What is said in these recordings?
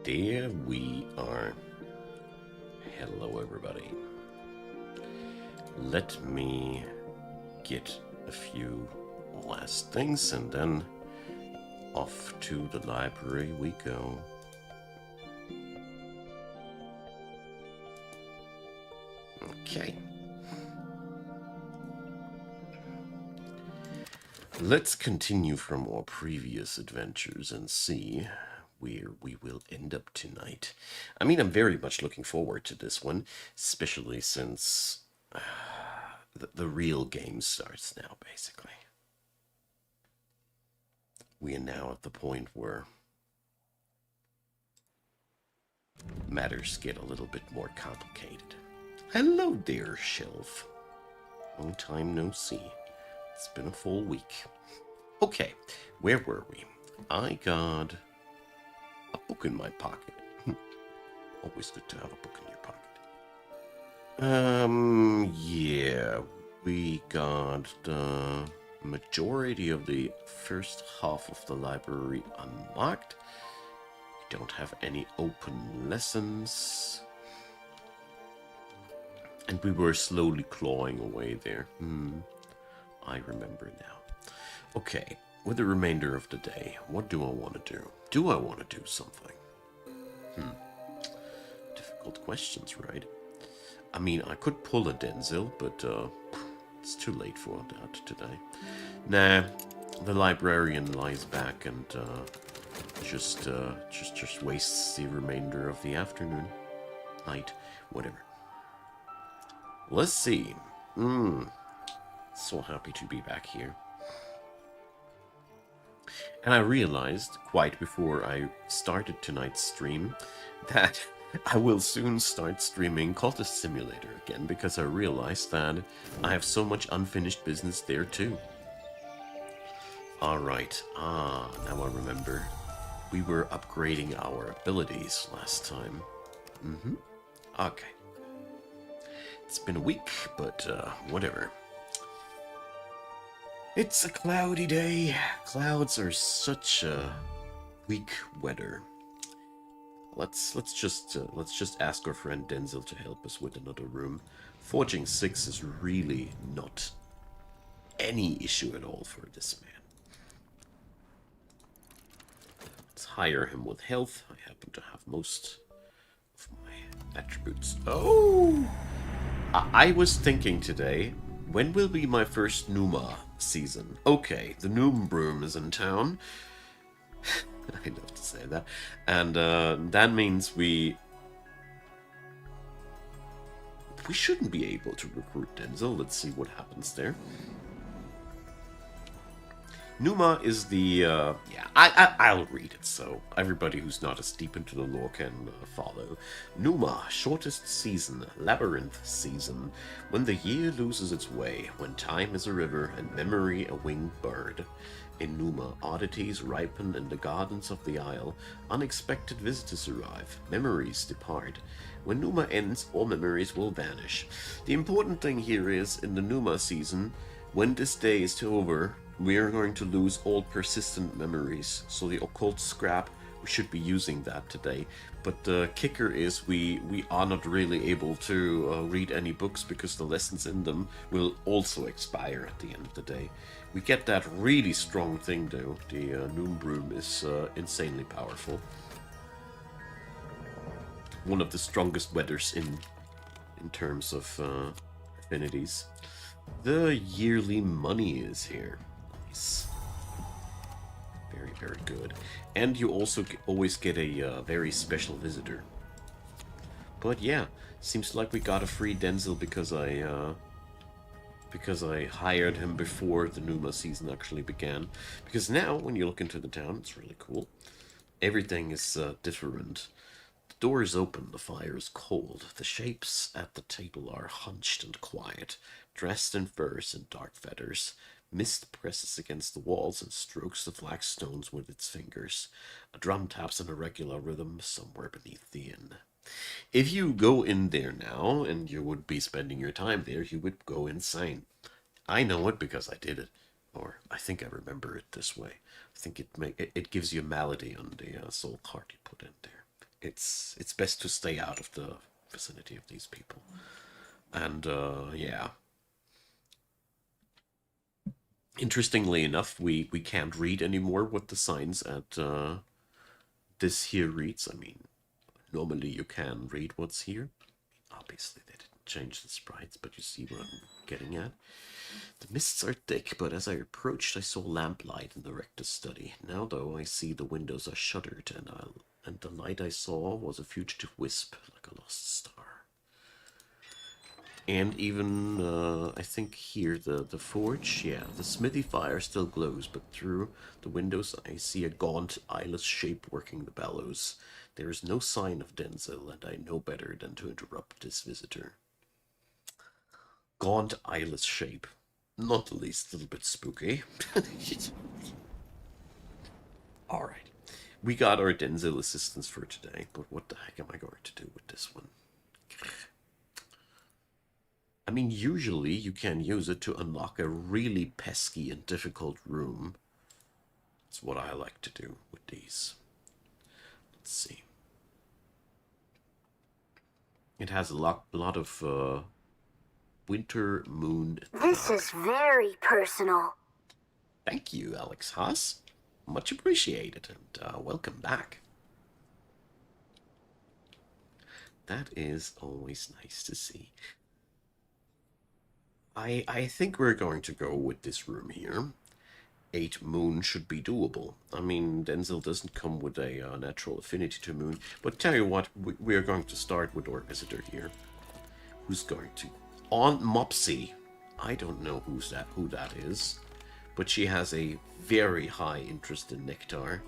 There we are. Hello, everybody. Let me get a few last things and then off to the library we go. Okay. Let's continue from our previous adventures and see where we will end up tonight. I mean, I'm very much looking forward to this one, especially since the real game starts now, basically. We are now at the point where matters get a little bit more complicated. Hello there, Shelf. Long time no see. It's been a full week. Okay, where were we? I got a book in my pocket. Always good to have a book in your pocket. Yeah, we got the majority of the first half of the library unlocked. We don't have any open lessons. And we were slowly clawing away there. I remember now. Okay, with the remainder of the day, what do I want to do? Do I want to do something? Difficult questions, right? I mean, I could pull a Denzel, but it's too late for that today. Nah, the librarian lies back and just wastes the remainder of the afternoon, night, whatever. Let's see. So happy to be back here. And I realized, quite before I started tonight's stream, that I will soon start streaming Cultist Simulator again, because I realized that I have so much unfinished business there too. Alright, now I remember. We were upgrading our abilities last time. Okay. It's been a week, but whatever. It's a cloudy day. Clouds are such weak weather. Let's just ask our friend Denzel to help us with another room. Forging 6 is really not any issue at all for this man. Let's hire him with health. I happen to have most of my attributes. Oh! I was thinking today, when will be my first Numa season? Okay, the Noom Broom is in town. I love to say that. And that means we shouldn't be able to recruit Denzel. Let's see what happens there. Numa is the, I'll read it so everybody who's not as deep into the lore can follow. Numa, shortest season, labyrinth season, when the year loses its way, when time is a river and memory a winged bird. In Numa, oddities ripen in the gardens of the Isle, unexpected visitors arrive, memories depart. When Numa ends, all memories will vanish. The important thing here is, in the Numa season, when this day is over, we are going to lose all persistent memories. So the occult scrap, we should be using that today. But the kicker is we are not really able to read any books because the lessons in them will also expire at the end of the day. We get that really strong thing though. The Noom Broom is insanely powerful. One of the strongest weathers in terms of affinities. The yearly money is here. Nice. Very, very good. And you also always get a very special visitor. But yeah, seems like we got a free Denzel because I hired him before the Numa season actually began. Because now, when you look into the town, it's really cool. Everything is different. The door is open, the fire is cold. The shapes at the table are hunched and quiet, dressed in furs and dark feathers. Mist presses against the walls and strokes the black stones with its fingers. A drum taps in a regular rhythm somewhere beneath the inn. If you go in there now, and you would be spending your time there, you would go insane. I know it because I did it. Or I think I remember it this way. I think it gives you a malady on the soul card you put in there. It's best to stay out of the vicinity of these people. And yeah, interestingly enough, we can't read anymore what the signs at this here reads. I mean, normally you can read what's here. Obviously, they didn't change the sprites, but you see what I'm getting at. The mists are thick, but as I approached, I saw lamplight in the rector's study. Now, though, I see the windows are shuttered, and the light I saw was a fugitive wisp, like a lost star. And even, I think here, the forge, yeah, the smithy fire still glows, but through the windows I see a gaunt, eyeless shape working the bellows. There is no sign of Denzel, and I know better than to interrupt this visitor. Gaunt, eyeless shape. Not the least little bit spooky. Alright. We got our Denzel assistance for today, but what the heck am I going to do with this one? I mean, usually you can use it to unlock a really pesky and difficult room. That's what I like to do with these. Let's see. It has a lot of winter moon. This is very personal. Thank you, Alex Haas. Much appreciated, and welcome back. That is always nice to see. I think we're going to go with this room here. 8 moon should be doable. I mean, Denzel doesn't come with a natural affinity to moon, but tell you what, we are going to start with our visitor here. Who's going to... Aunt Mopsy. I don't know who that is, but she has a very high interest in nectar,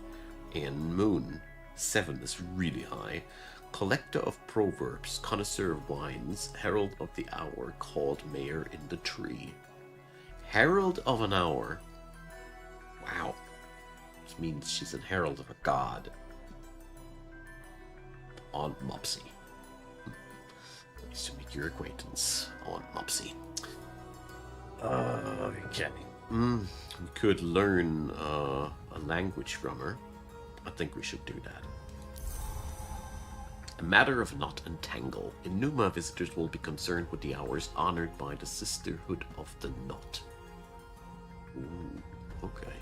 and moon. 7 is really high. Collector of proverbs, connoisseur of wines, herald of the hour, called mayor in the tree. Herald of an hour. Wow. This means she's an herald of a god. Aunt Mopsy. Nice to make your acquaintance, Aunt Mopsy. Okay. We could learn a language from her. I think we should do that. A matter of knot and tangle. In Numa, visitors will be concerned with the hours honored by the Sisterhood of the Knot. Ooh, okay.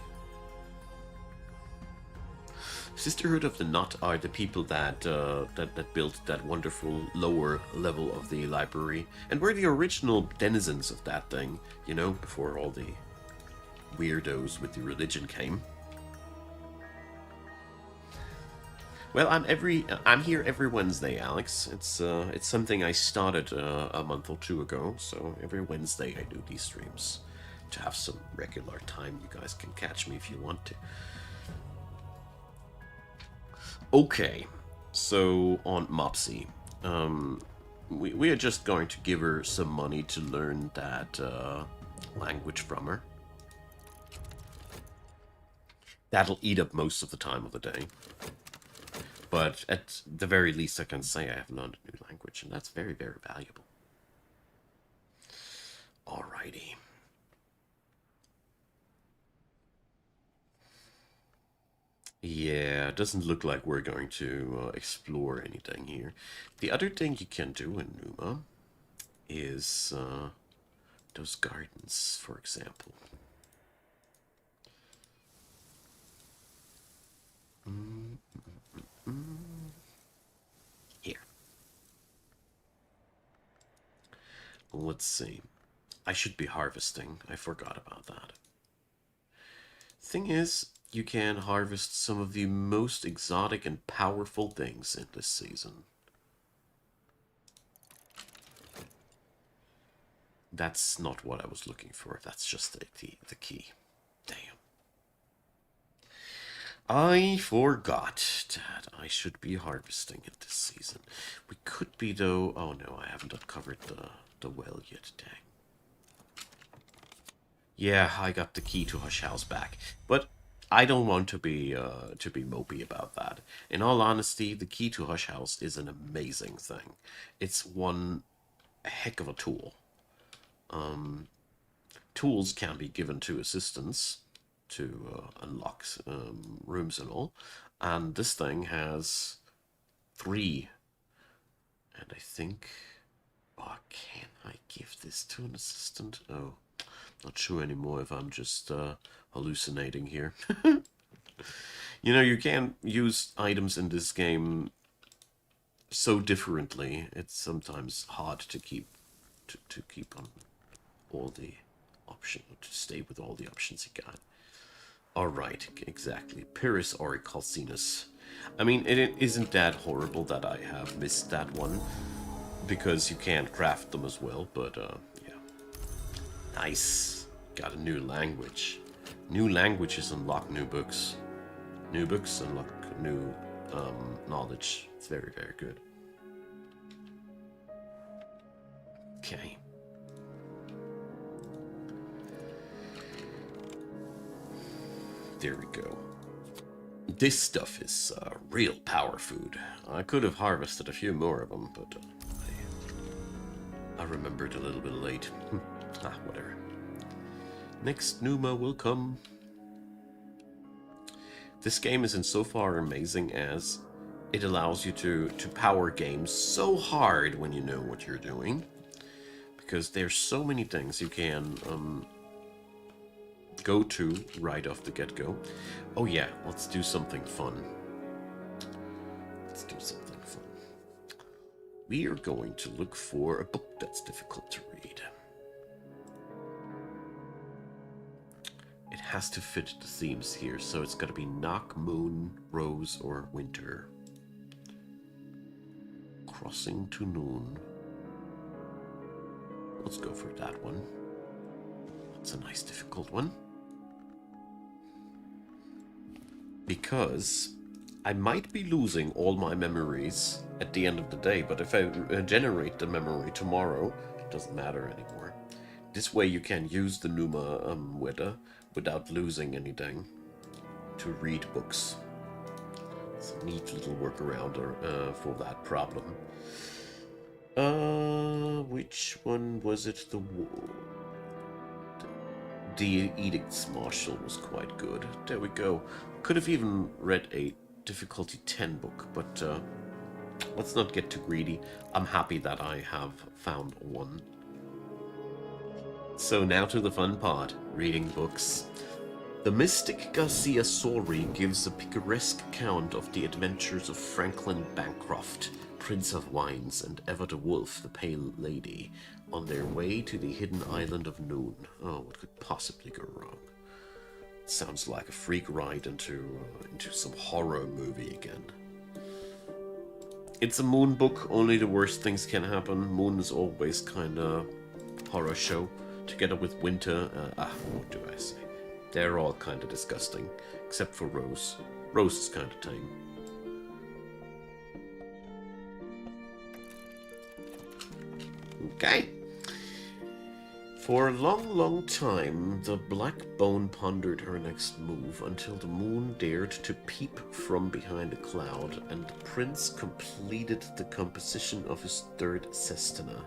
Sisterhood of the Knot are the people that that built that wonderful lower level of the library, and were the original denizens of that thing, you know, before all the weirdos with the religion came. Well, I'm here every Wednesday, Alex. It's something I started a month or two ago, so every Wednesday I do these streams to have some regular time. You guys can catch me if you want to. Okay, so Aunt Mopsy, we are just going to give her some money to learn that language from her. That'll eat up most of the time of the day. But at the very least, I can say I have learned a new language, and that's very, very valuable. Alrighty. Yeah, it doesn't look like we're going to explore anything here. The other thing you can do in Numa is those gardens, for example. Here. Let's see. I should be harvesting. I forgot about that. Thing is, you can harvest some of the most exotic and powerful things in this season. That's not what I was looking for. That's just the key. Damn. I forgot that I should be harvesting it this season. We could be, though... Oh, no, I haven't uncovered the well yet. Dang. Yeah, I got the key to Hush House back. But I don't want to be mopey about that. In all honesty, the key to Hush House is an amazing thing. It's one heck of a tool. Tools can be given to assistants to unlock rooms and all, and this thing has 3. And I think... Oh, can I give this to an assistant? Oh, not sure anymore if I'm just hallucinating here. You know, you can use items in this game so differently. It's sometimes hard to keep keep on all the options, to stay with all the options you got. Alright, exactly. Pyrrhus Auricalcinus. I mean, it isn't that horrible that I have missed that one, because you can't craft them as well, but yeah. Nice. Got a new language. New languages unlock new books. New books unlock new knowledge. It's very, very good. Okay. There we go. This stuff is real power food. I could have harvested a few more of them, but I remembered a little bit late. Whatever. Next Numa will come. This game is insofar amazing as it allows you to power games so hard when you know what you're doing. Because there's so many things you can go to right off the get-go. Oh yeah, let's do something fun. Let's do something fun. We are going to look for a book that's difficult to read. It has to fit the themes here, so it's got to be Knock, Moon, Rose, or Winter. Crossing to Noon. Let's go for that one. That's a nice difficult one. Because I might be losing all my memories at the end of the day, but if I generate the memory tomorrow, it doesn't matter anymore. This way you can use the Numa without losing anything to read books. It's a neat little workaround for that problem. Which one was it? The Edicts Marshal was quite good. There we go. Could have even read a difficulty 10 book, but let's not get too greedy. I'm happy that I have found one. So now to the fun part, reading books. The mystic Garcia Sori gives a picaresque account of the adventures of Franklin Bancroft, Prince of Wines, and Eva the Wolf, the Pale Lady, on their way to the hidden island of Noon. Oh, what could possibly go wrong? It sounds like a freak ride into some horror movie again. It's a Moon book, only the worst things can happen. Moon is always kind of horror show, together with Winter. What do I say? They're all kind of disgusting, except for Rose. Rose is kind of tame. Okay. For a long, long time, the Black Bone pondered her next move until the moon dared to peep from behind a cloud, and the prince completed the composition of his third sestina.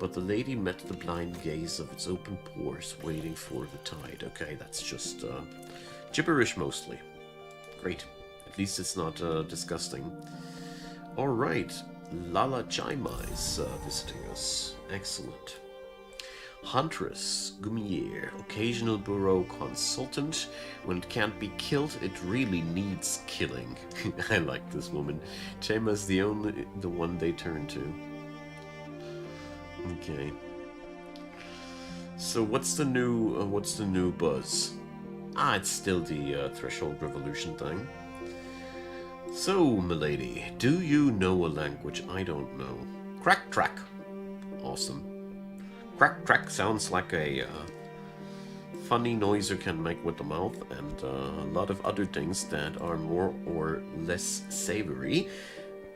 But the lady met the blind gaze of its open pores, waiting for the tide. Okay, that's just gibberish mostly. Great. At least it's not disgusting. Alright, Lala Jaima is visiting us. Excellent. Huntress, Gumier, occasional bureau consultant. When it can't be killed, it really needs killing. I like this woman. Jaima's the one they turn to. Okay. So what's the new buzz? It's still the Threshold Revolution thing. So, milady, do you know a language I don't know? Crack track. Awesome. Crack track sounds like a funny noise you can make with the mouth, and a lot of other things that are more or less savory.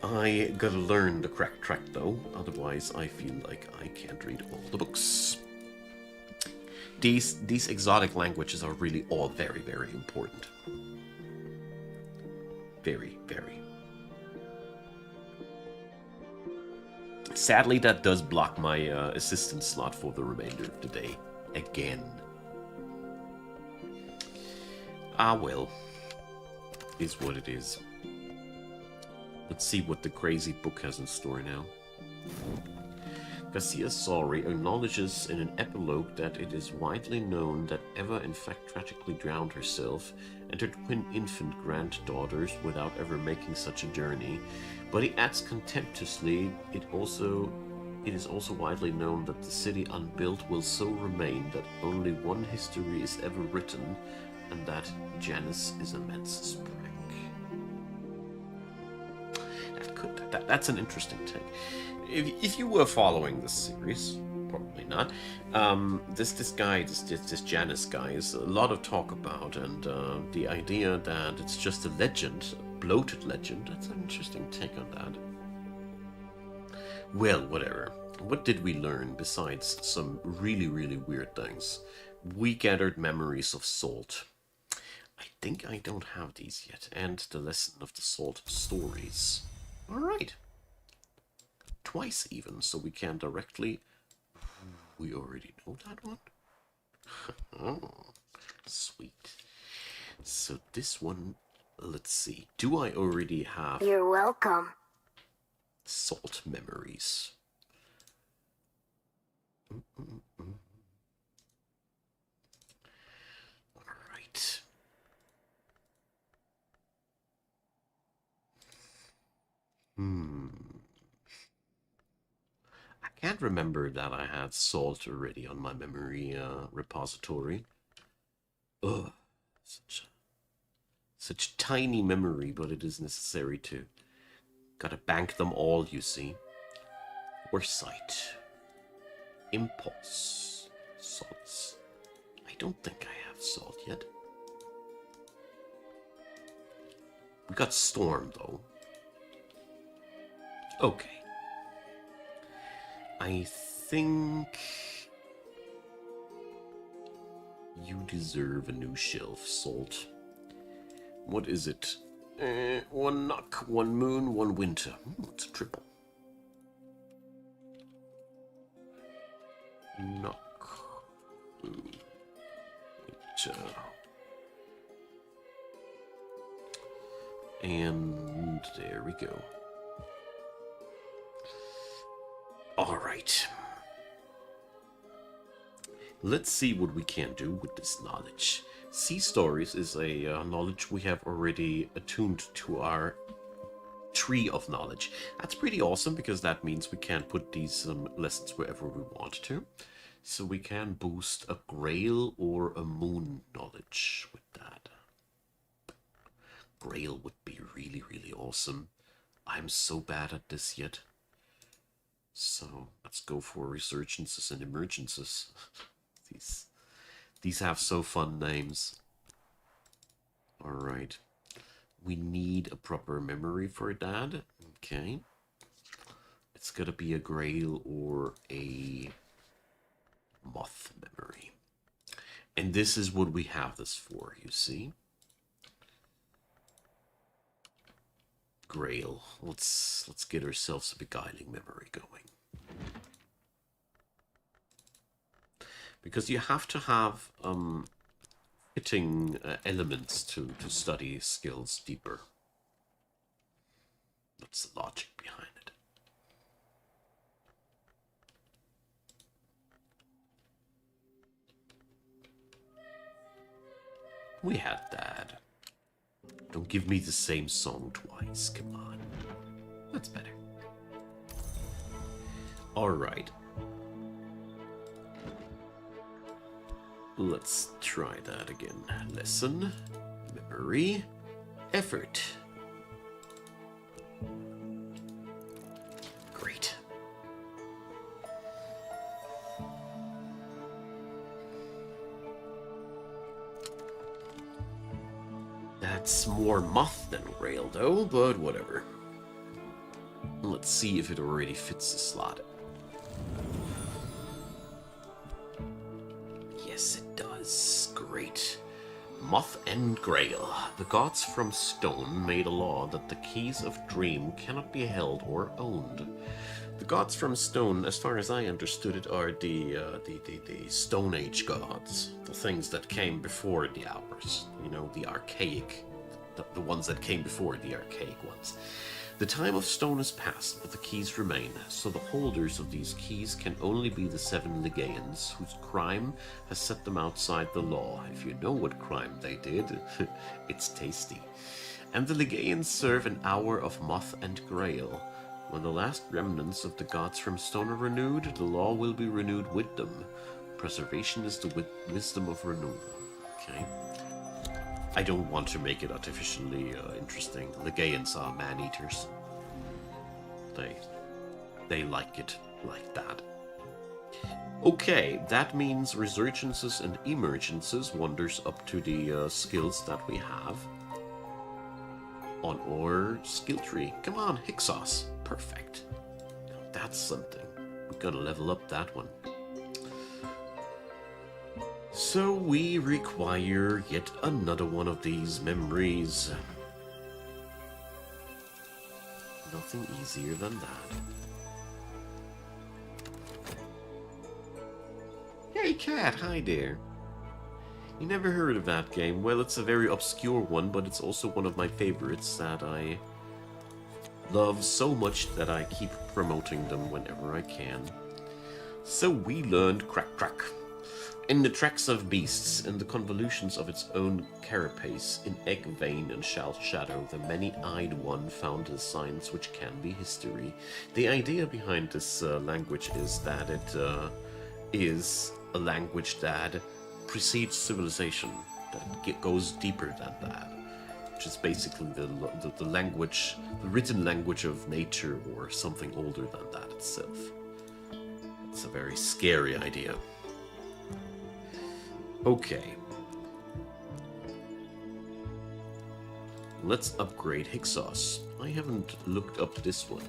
I gotta learn the crack track though, otherwise I feel like I can't read all the books. These exotic languages are really all very, very important. Very, very. Sadly, that does block my assistant slot for the remainder of the day. Again. Ah well. Is what it is. Let's see what the crazy book has in store now. Garcia Sorry acknowledges in an epilogue that it is widely known that Eva in fact tragically drowned herself and her twin infant granddaughters without ever making such a journey, but he adds contemptuously, it is also widely known that the city unbuilt will so remain that only one history is ever written, and that Janus is a men's spring. That's an interesting take. If you were following this series, probably not. This Janus guy is a lot of talk about, and the idea that it's just a legend, a bloated legend. That's an interesting take on that. Well, whatever. What did we learn besides some really, really weird things? We gathered memories of salt. I think I don't have these yet, and the lesson of the salt stories. All right. Twice even, so we can directly... We already know that one? Oh, sweet. So this one, let's see. Do I already have... You're welcome. Salt memories. All right. I can't remember that I had salt already on my memory repository. Ugh, such tiny memory, but it is necessary to. Gotta bank them all, you see. Foresight. Impulse. Salts. I don't think I have salt yet. We got storm, though. Okay. I think you deserve a new shelf, Salt. What is it? One knock, one moon, one winter. It's a triple. Knock, moon, winter. And there we go. All right. Let's see what we can do with this knowledge. Sea stories is a knowledge we have already attuned to our tree of knowledge. That's pretty awesome because that means we can put these lessons wherever we want to. So we can boost a Grail or a Moon knowledge with that. Grail would be really, really awesome. I'm so bad at this yet. So let's go for resurgences and emergences. These have so fun names. Alright. We need a proper memory for that. Okay. It's gotta be a Grail or a Moth memory. And this is what we have this for, you see. Grail. Let's get ourselves a beguiling memory going. Because you have to have fitting elements to study skills deeper. That's the logic behind it. We had that. Don't give me the same song twice, come on. That's better. Alright. Let's try that again. Lesson, memory, effort. Great. That's more moth than rail, though, but whatever. Let's see if it already fits the slot. Yes, it does. Great. Moth and Grail. The gods from stone made a law that the keys of dream cannot be held or owned. The gods from stone, as far as I understood it, are the Stone Age gods. The things that came before the hours. You know, the archaic. The ones that came before the archaic ones. The time of stone is past, but the keys remain, so the holders of these keys can only be the 7 Legaeans, whose crime has set them outside the law. If you know what crime they did, it's tasty. And the Legaeans serve an hour of moth and grail. When the last remnants of the gods from stone are renewed, the law will be renewed with them. Preservation is the wisdom of renewal. Okay. I don't want to make it artificially interesting. Legaeans are man-eaters. They like it like that. Okay, that means resurgences and emergences wanders up to the skills that we have on our skill tree. Come on, Hyksos. Perfect. Now that's something. We're gonna level up that one. So we require yet another one of these memories. Nothing easier than that. Hey cat, hi there. You never heard of that game? Well, it's a very obscure one, but it's also one of my favorites that I love so much that I keep promoting them whenever I can. So we learned Crack Crack. In the tracks of beasts, in the convolutions of its own carapace, in egg vein and shell shadow, the many-eyed one found the signs which can be history. The idea behind this language is that it is a language that precedes civilization, that goes deeper than that, which is basically the language, the written language of nature, or something older than that itself. It's a very scary idea. Okay. Let's upgrade Hyksos. I haven't looked up this one.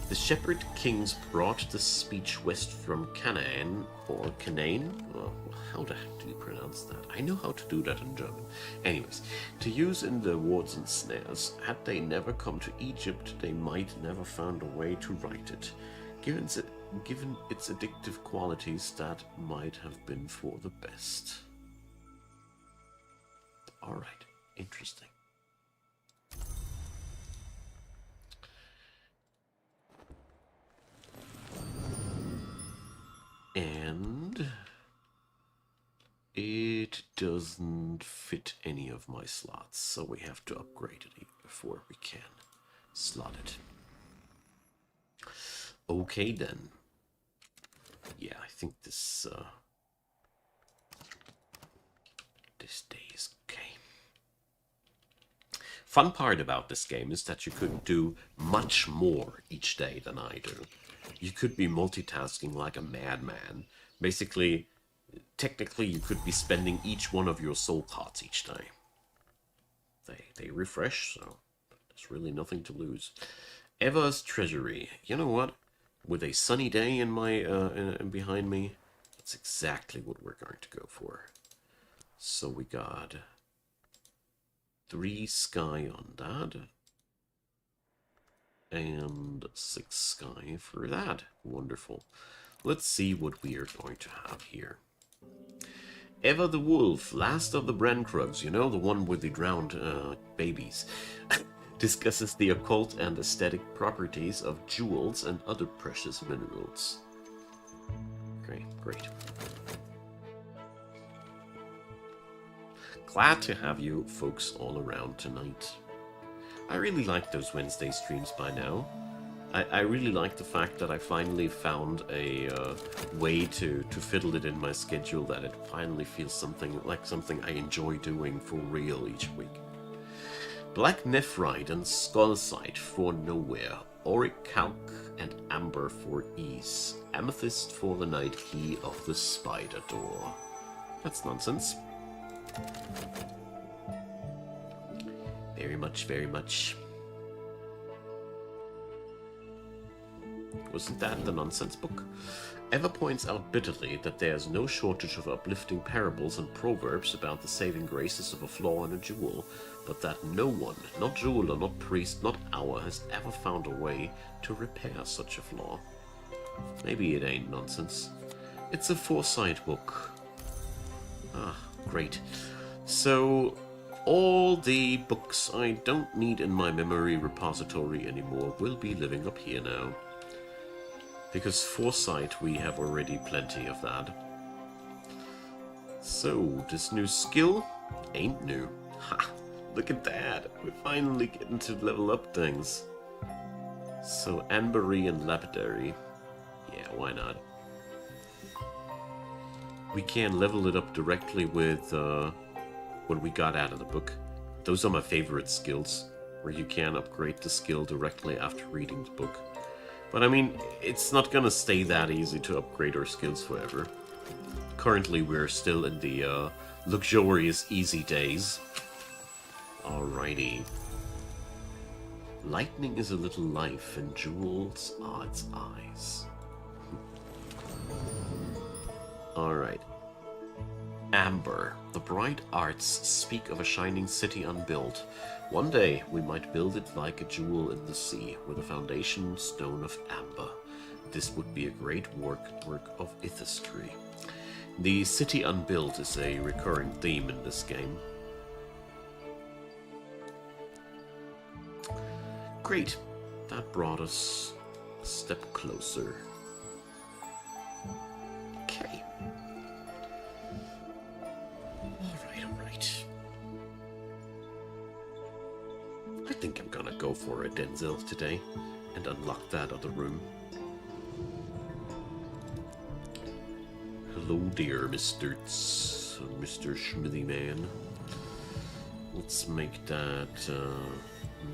The shepherd kings brought the speech west from Canaan, or Canaan? Oh, how the heck do you pronounce that? I know how to do that in German. Anyways, to use in the wards and snares. Had they never come to Egypt, they might never found a way to write it. Given its addictive qualities, that might have been for the best. Alright, interesting. And it doesn't fit any of my slots, so we have to upgrade it before we can slot it. Okay then. Yeah, I think this day is okay. Fun part about this game is that you could do much more each day than I do. You could be multitasking like a madman. Basically, technically you could be spending each one of your soul pots each day. They refresh, so there's really nothing to lose. Eva's Treasury. You know what? With a sunny day in my behind me, that's exactly what we're going to go for. So we got 3 sky on that, and 6 sky for that. Wonderful. Let's see what we are going to have here. Eva the Wolf, last of the Brancrugs, you know, the one with the drowned babies, discusses the occult and aesthetic properties of jewels and other precious minerals. Okay, great. Glad to have you folks all around tonight. I really like those Wednesday streams by now. I really like the fact that I finally found a way to fiddle it in my schedule, that it finally feels something I enjoy doing for real each week. Black Nephrite and Skullsight for nowhere, Auric Calc and Amber for ease, Amethyst for the night key of the spider door. That's nonsense. Very much, very much. Wasn't that the nonsense book? Eva points out bitterly that there is no shortage of uplifting parables and proverbs about the saving graces of a flaw in a jewel, but that no one, not jeweler, not priest, not hour, has ever found a way to repair such a flaw. Maybe it ain't nonsense. It's a foresight book. Ah, great. So, all the books I don't need in my memory repository anymore will be living up here now. Because foresight, we have already plenty of that. So, this new skill ain't new. Ha! Look at that! We're finally getting to level up things. So, Ambery and Lapidary. Yeah, why not? We can level it up directly with what we got out of the book. Those are my favorite skills, where you can upgrade the skill directly after reading the book. But I mean, it's not gonna stay that easy to upgrade our skills forever. Currently, we're still in the luxurious easy days. Alrighty. Lightning is a little life, and jewels are its eyes. Alright. Amber. The bright arts speak of a shining city unbuilt. One day we might build it like a jewel in the sea, with a foundation stone of amber. This would be a great work of ithistry. The city unbuilt is a recurring theme in this game. Great. That brought us a step closer. Okay. Alright. I think I'm gonna go for a Denzel today and unlock that other room. Hello dear, Mr. Schmithy Man. Let's make that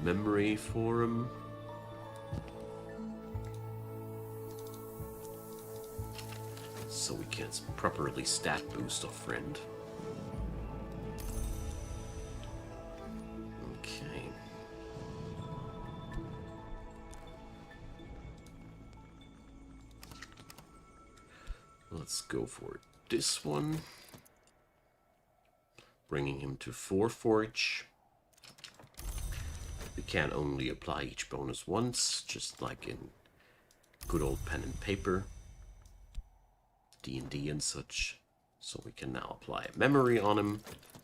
memory for him. So we can properly stat boost our friend. Okay. Let's go for this one. Bringing him to 4 Forge. We can only apply each bonus once, just like in good old pen and paper, D&D and such. So we can now apply a memory on him.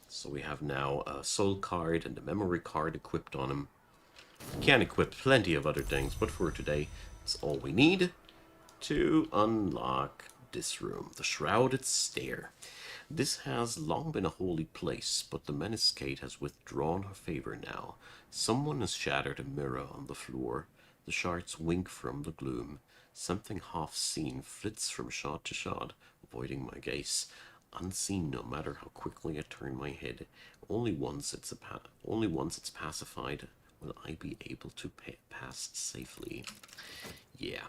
So we have now a soul card and a memory card equipped on him. We can equip plenty of other things, but for today, it's all we need to unlock this room, the Shrouded Stair. This has long been a holy place, but the Menacate has withdrawn her favor now. Someone has shattered a mirror on the floor. The shards wink from the gloom. Something half-seen flits from shard to shard, avoiding my gaze. Unseen, no matter how quickly I turn my head. Only once it's pacified will I be able to pass safely. Yeah.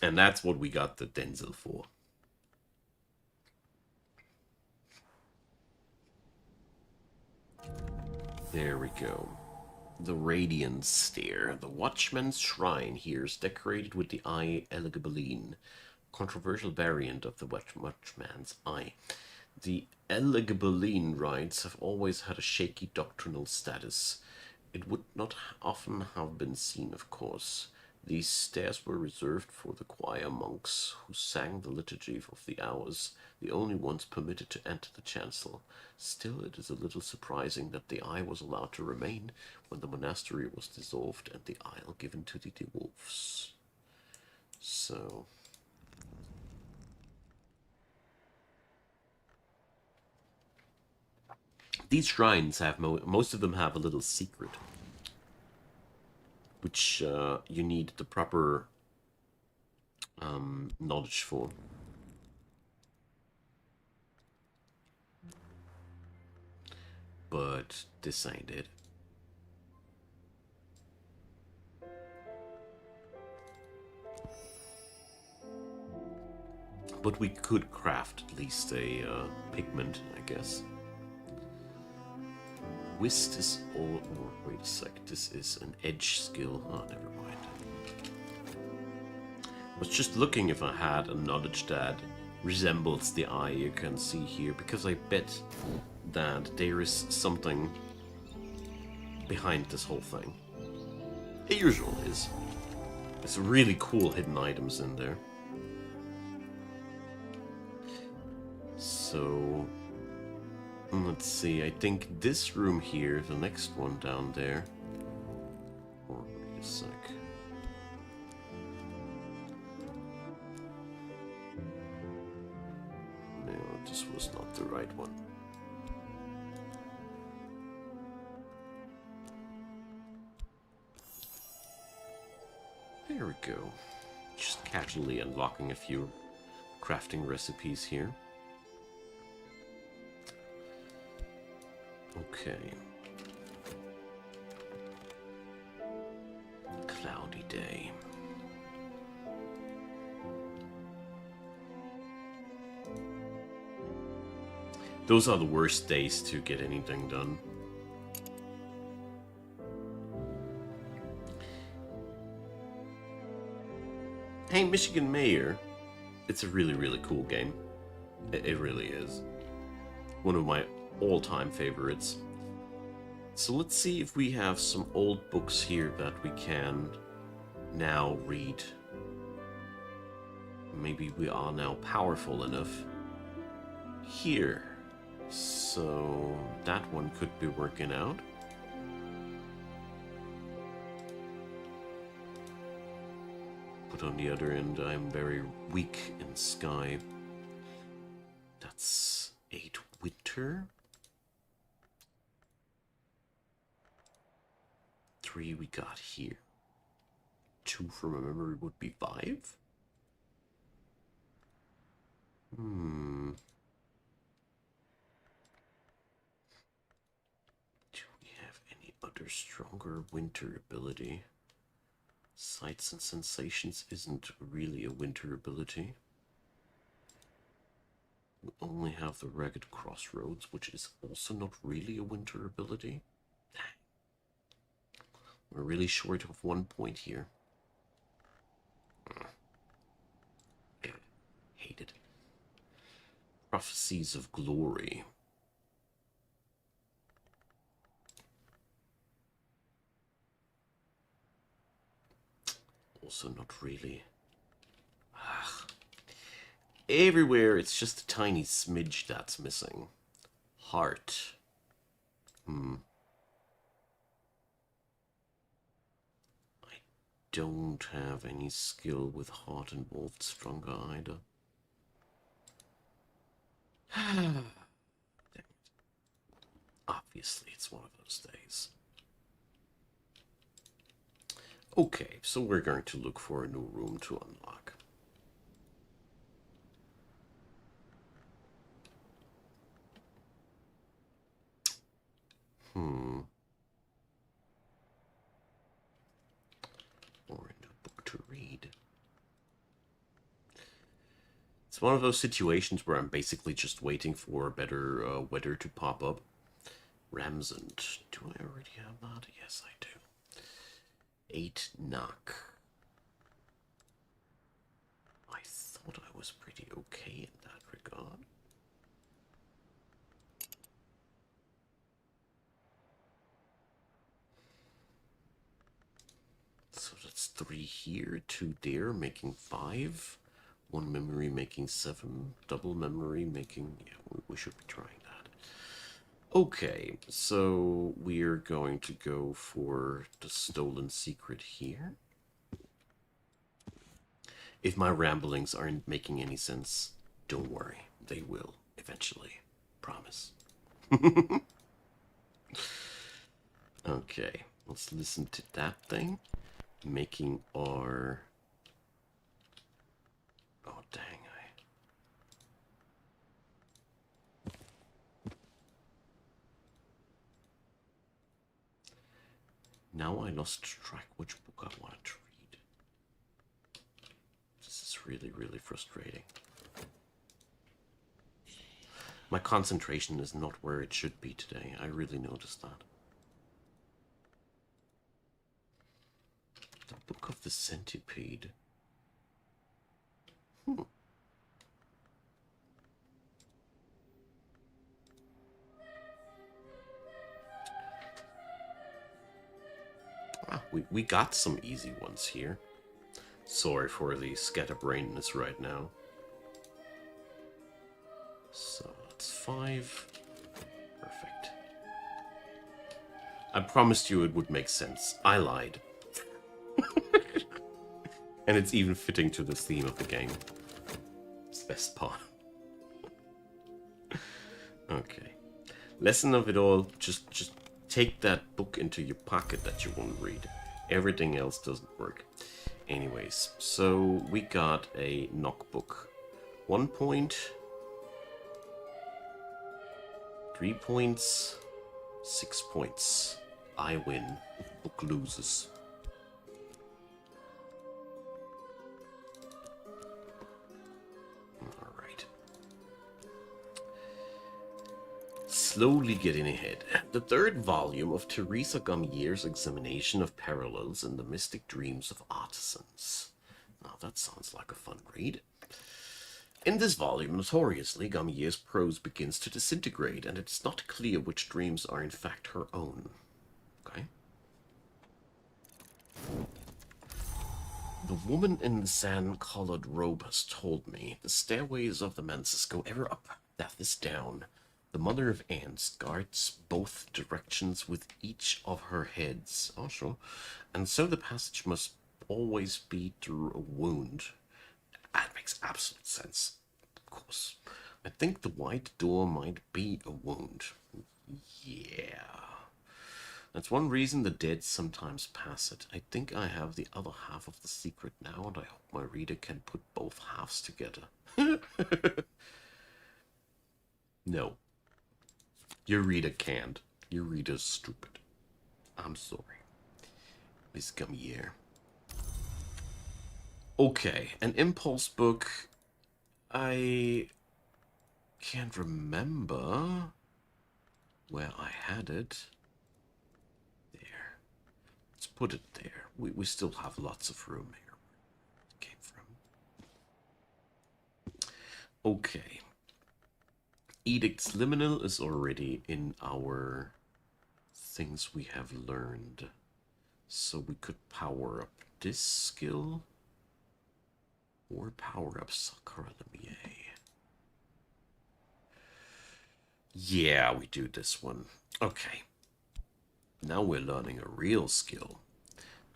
And that's what we got the Denzel for. There we go. The Radiant Stair. The Watchman's Shrine here is decorated with the eye Elegabaline, controversial variant of the Watchman's Eye. The Elegabaline rites have always had a shaky doctrinal status. It would not often have been seen, of course. These stairs were reserved for the choir monks who sang the Liturgy of the Hours, the only ones permitted to enter the chancel. Still, it is a little surprising that the eye was allowed to remain when the monastery was dissolved and the isle given to the wolves. So... these shrines have, most of them have a little secret, which you need the proper knowledge for. But this ain't it. But we could craft at least a pigment, I guess. Whist is all... oh, wait a sec, this is an edge skill. Oh, never mind. I was just looking if I had a knowledge that resembles the eye you can see here, because I bet that there is something behind this whole thing. It usually is. There's really cool hidden items in there. So... Let's see, I think this room here, the next one down there. Or wait a sec. No, this was not the right one. There we go. Just casually unlocking a few crafting recipes here. Okay. Cloudy day. Those are the worst days to get anything done. Hey, Michigan Mayor. It's a really, really cool game. It really is. One of my all-time favorites. So let's see if we have some old books here that we can now read. Maybe we are now powerful enough. Here. So that one could be working out. But on the other end, I'm very weak in Sky. That's 8 winter. 3 we got here. 2 from a memory would be 5? Do we have any other stronger winter ability? Sights and Sensations isn't really a winter ability. We only have the Ragged Crossroads, which is also not really a winter ability. We're really short of 1 point here. Hate it. Prophecies of Glory. Also not really. Everywhere, it's just a tiny smidge that's missing. Heart. I don't have any skill with heart involved stronger either. Dang it. Obviously, it's one of those days. Okay, so we're going to look for a new room to unlock. Or a new book to read. It's one of those situations where I'm basically just waiting for better weather to pop up. Ramsant. Do I already have that? Yes, I do. 8 knock. I thought I was pretty okay in that regard. So that's 3 here, 2 there, making 5. 1 memory making 7. Double memory making... yeah, we should be trying that. Okay, so we're going to go for the stolen secret here. If my ramblings aren't making any sense, don't worry. They will, eventually. Promise. Okay, let's listen to that thing. Making our... oh, dang. Now I lost track which book I wanted to read. This is really, really frustrating. My concentration is not where it should be today. I really noticed that. The Book of the Centipede. We got some easy ones here. Sorry for the scatterbrainedness right now. So that's 5. I promised you it would make sense. I lied. And it's even fitting to the theme of the game. It's the best part. Okay. Lesson of it all, just take that book into your pocket that you won't read. Everything else doesn't work. Anyways, so we got a knock book. 1 point. 3 points. 6 points. I win. Book loses. Alright. Slowly getting ahead. The third volume of Teresa Gamier's examination of parallels in the mystic dreams of artisans. Now that sounds like a fun read. In this volume, notoriously, Gamier's prose begins to disintegrate, and it's not clear which dreams are in fact her own. Okay. The woman in the sand-colored robe has told me the stairways of the manses go ever up, death is down. The mother of ants guards both directions with each of her heads. Oh, sure. And so the passage must always be through a wound. That makes absolute sense. Of course. I think the white door might be a wound. Yeah. That's one reason the dead sometimes pass it. I think I have the other half of the secret now, and I hope my reader can put both halves together. No. Your reader can't. Your reader's stupid. I'm sorry. Miss Gamier. Okay, an impulse book. I can't remember where I had it. There. Let's put it there. We still have lots of room here where it came from. Okay. Edict's Liminal is already in our things we have learned. So we could power up this skill. Or power up Sakura Lemier. Yeah, we do this one. Okay. Now we're learning a real skill.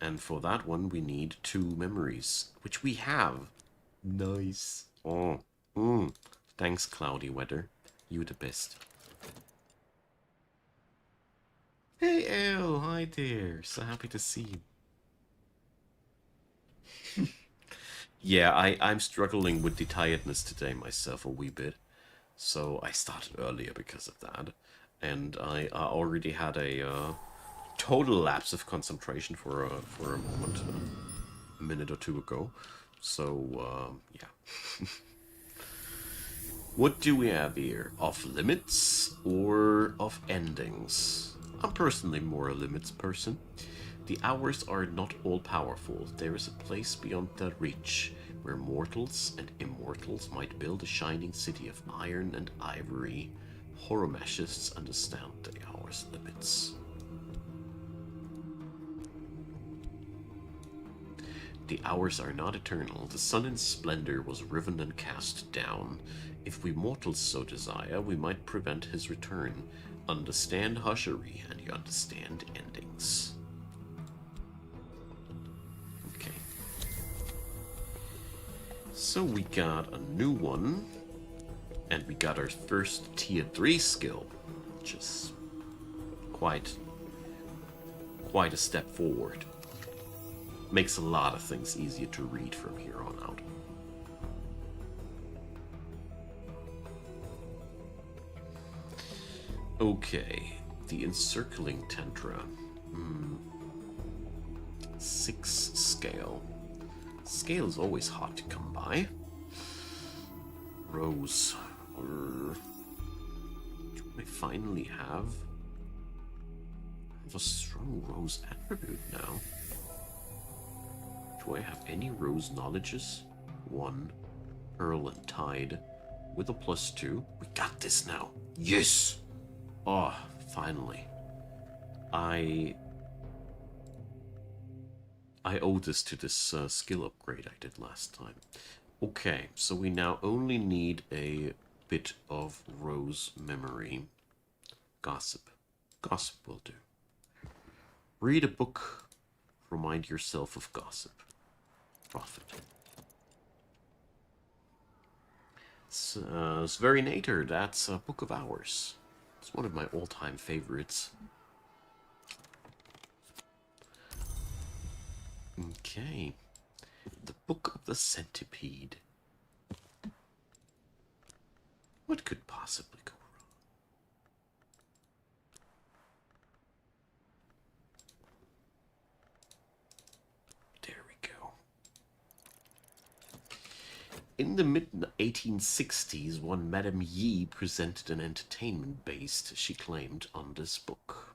And for that one we need 2 memories. Which we have. Nice. Oh. Thanks, Cloudy Weather. You the best. Hey, Elle. Hi there. So happy to see you. Yeah, I'm struggling with the tiredness today myself a wee bit. So I started earlier because of that. And I already had a total lapse of concentration for a moment, a minute or two ago. So, yeah. What do we have here? Off limits or of endings? I'm personally more a limits person. The hours are not all powerful. There is a place beyond their reach, where mortals and immortals might build a shining city of iron and ivory. Horomashists understand the hour's limits. The hours are not eternal. The sun in splendor was riven and cast down. If we mortals so desire, we might prevent his return. Understand Hushery, and you understand endings. Okay. So we got a new one. And we got our first tier 3 skill. Which is quite a step forward. Makes a lot of things easier to read from here on out. Okay, the encircling tantra. 6 scale. Scale is always hard to come by. Rose. Do I finally have a strong rose attribute now? Do I have any rose knowledges? 1. Pearl and Tide. With a +2. We got this now. Yes! Oh, finally. I owe this to this skill upgrade I did last time. Okay, so we now only need a bit of rose memory. Gossip. Gossip will do. Read a book. Remind yourself of gossip. Profit. Sverinator, that's a Book of Hours. It's one of my all-time favorites. Okay. The Book of the Centipede. What could possibly go wrong? There we go. In the mid-1860s, one Madame Yi presented an entertainment based, she claimed, on this book.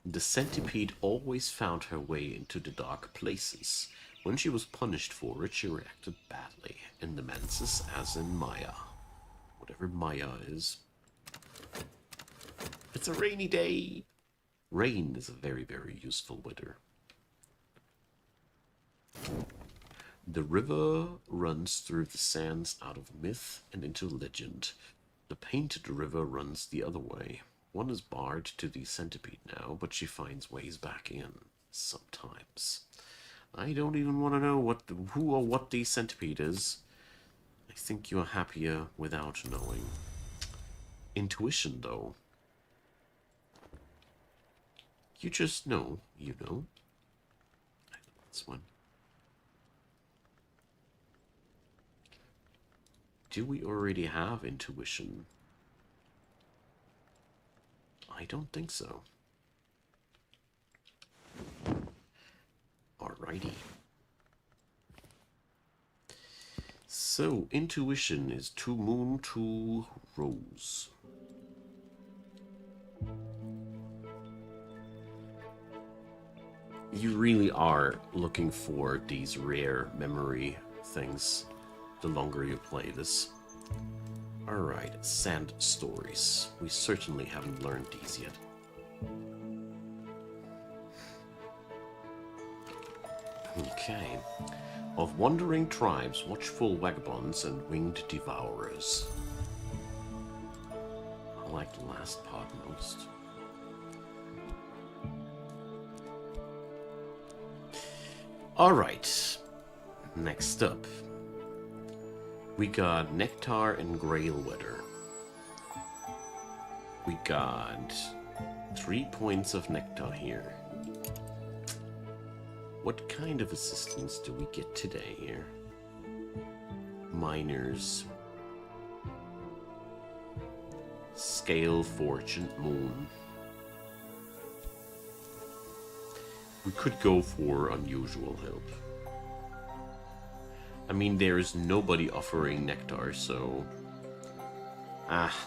The centipede always found her way into the dark places. When she was punished for it, she reacted badly, in the Menses as in Maya. Whatever Maya is. It's a rainy day! Rain is a very, very useful weather. The river runs through the sands out of myth and into legend. The painted river runs the other way. One is barred to the centipede now, but she finds ways back in, sometimes. I don't even want to know who or what the centipede is. I think you're happier without knowing. Intuition, though. You just know, you know. I know this one. Do we already have intuition? I don't think so. Alrighty. So, intuition is 2 moon, 2 rose. You really are looking for these rare memory things the longer you play this. Alright, sand stories. We certainly haven't learned these yet. Okay. Of wandering tribes, watchful vagabonds, and winged devourers. I like the last part most. Alright. Next up. We got Nectar and Grail Weather. We got 3 points of Nectar here. What kind of assistance do we get today here? Miners. Scale Fortune Moon. We could go for Unusual Help. I mean, there's nobody offering Nectar, so...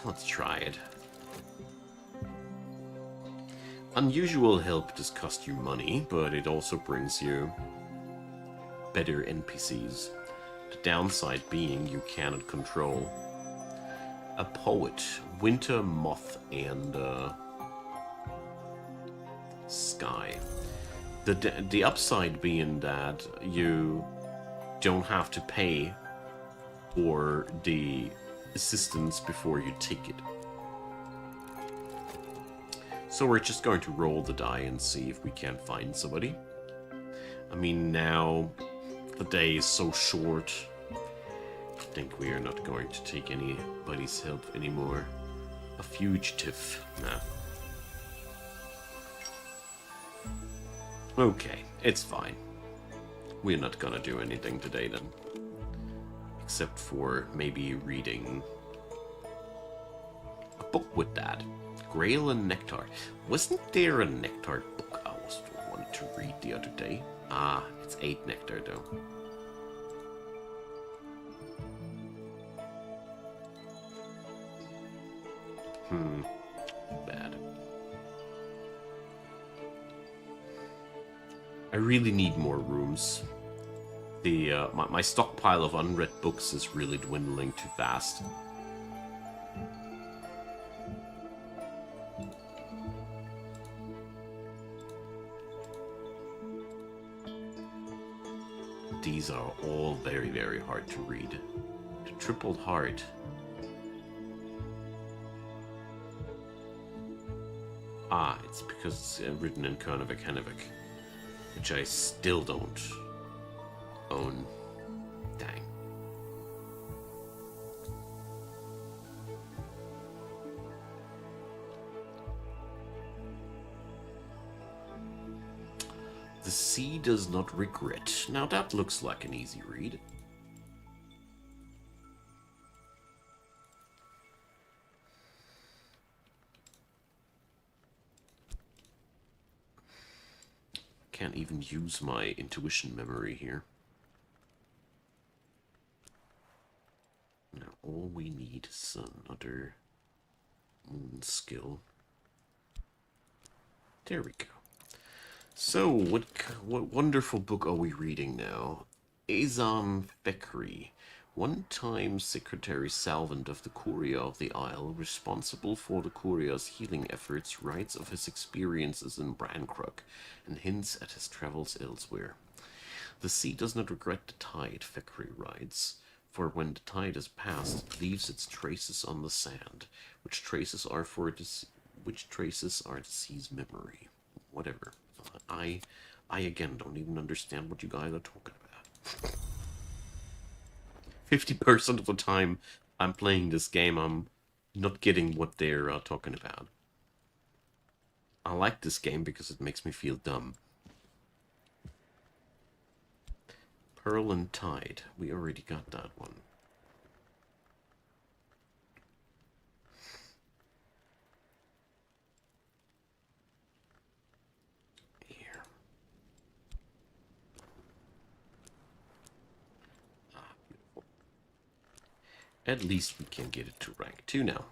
let's try it. Unusual Help does cost you money, but it also brings you better NPCs. The downside being you cannot control a poet, Winter, Moth, and Sky. The upside being that you don't have to pay for the assistance before you take it. So we're just going to roll the die and see if we can find somebody. I mean, now the day is so short, I think we are not going to take anybody's help anymore. A fugitive, nah. Okay, it's fine. We're not gonna do anything today then. Except for maybe reading a book with that. Grail and Nectar. Wasn't there a Nectar book I was wanted to read the other day? Ah, it's 8 Nectar though. Bad. I really need more rooms. The my stockpile of unread books is really dwindling too fast. These are all very, very hard to read. The Tripled Heart. It's because it's written in Kennebec, which I still don't own. Dang. The sea does not regret. Now that looks like an easy read. Can't even use my intuition memory here. Now all we need is another moon skill. There we go. So, what wonderful book are we reading now? Azam Fekri, one-time Secretary Salvant of the Curia of the Isle, responsible for the Curia's healing efforts, writes of his experiences in Brancrook and hints at his travels elsewhere. The sea does not regret the tide, Fekri writes, for when the tide has passed, it leaves its traces on the sand, which traces are the sea's memory. Whatever. I again don't even understand what you guys are talking about. 50% of the time I'm playing this game, I'm not getting what they're talking about. I like this game because it makes me feel dumb. Pearl and Tide. We already got that one. At least we can get it to rank 2 now.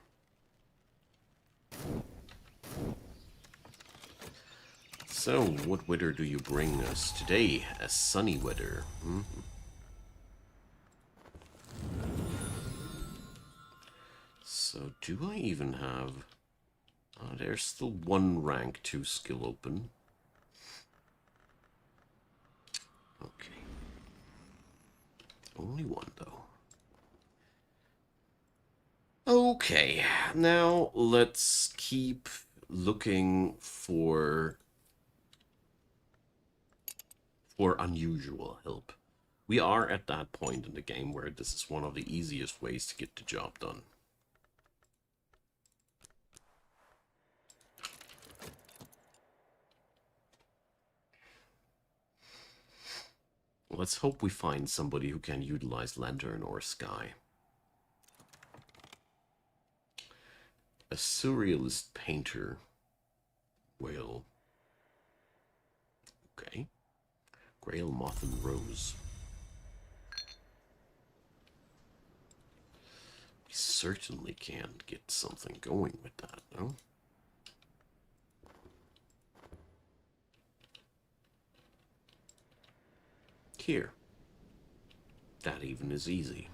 So, what weather do you bring us today? A sunny weather. So, do I even have... there's still one rank 2 skill open. Okay. Only one, though. Okay, now let's keep looking for unusual help. We are at that point in the game where this is one of the easiest ways to get the job done. Let's hope we find somebody who can utilize lantern or sky. A surrealist painter. Well. Okay. Grail, Moth, and Rose. We certainly can get something going with that, no? Here. That even is easy.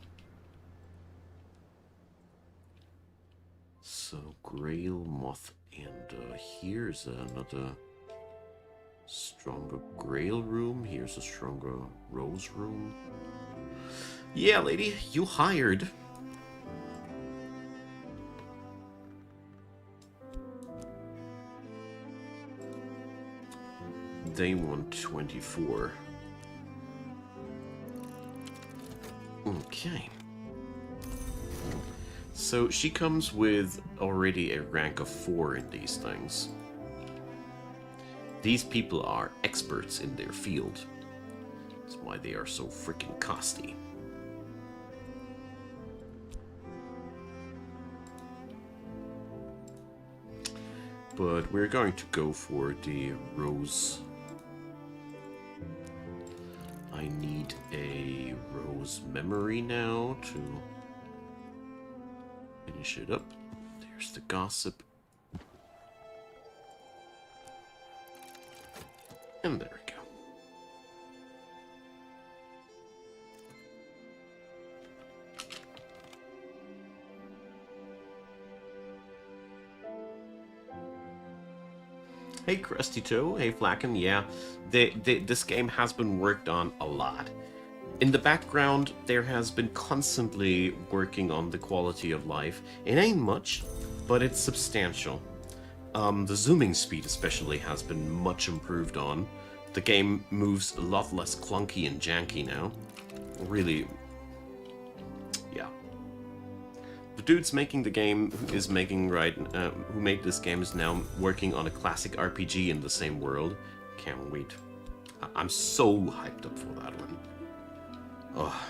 So, Grail, Moth, and here's another stronger Grail room. Here's a stronger Rose room. Yeah, lady, you hired. They want 24. Okay. So she comes with already a rank of 4 in these things. These people are experts in their field. That's why they are so freaking costly. But we're going to go for the Rose. I need a Rose memory now to finish it up. There's the gossip. And there we go. Hey Krusty Toe, hey Flacken, yeah, this game has been worked on a lot. In the background, there has been constantly working on the quality of life. It ain't much, but it's substantial. The zooming speed especially has been much improved on. The game moves a lot less clunky and janky now. Really, yeah. The dudes making the game is making who made this game is now working on a classic RPG in the same world. Can't wait. I'm so hyped up for that one. Oh.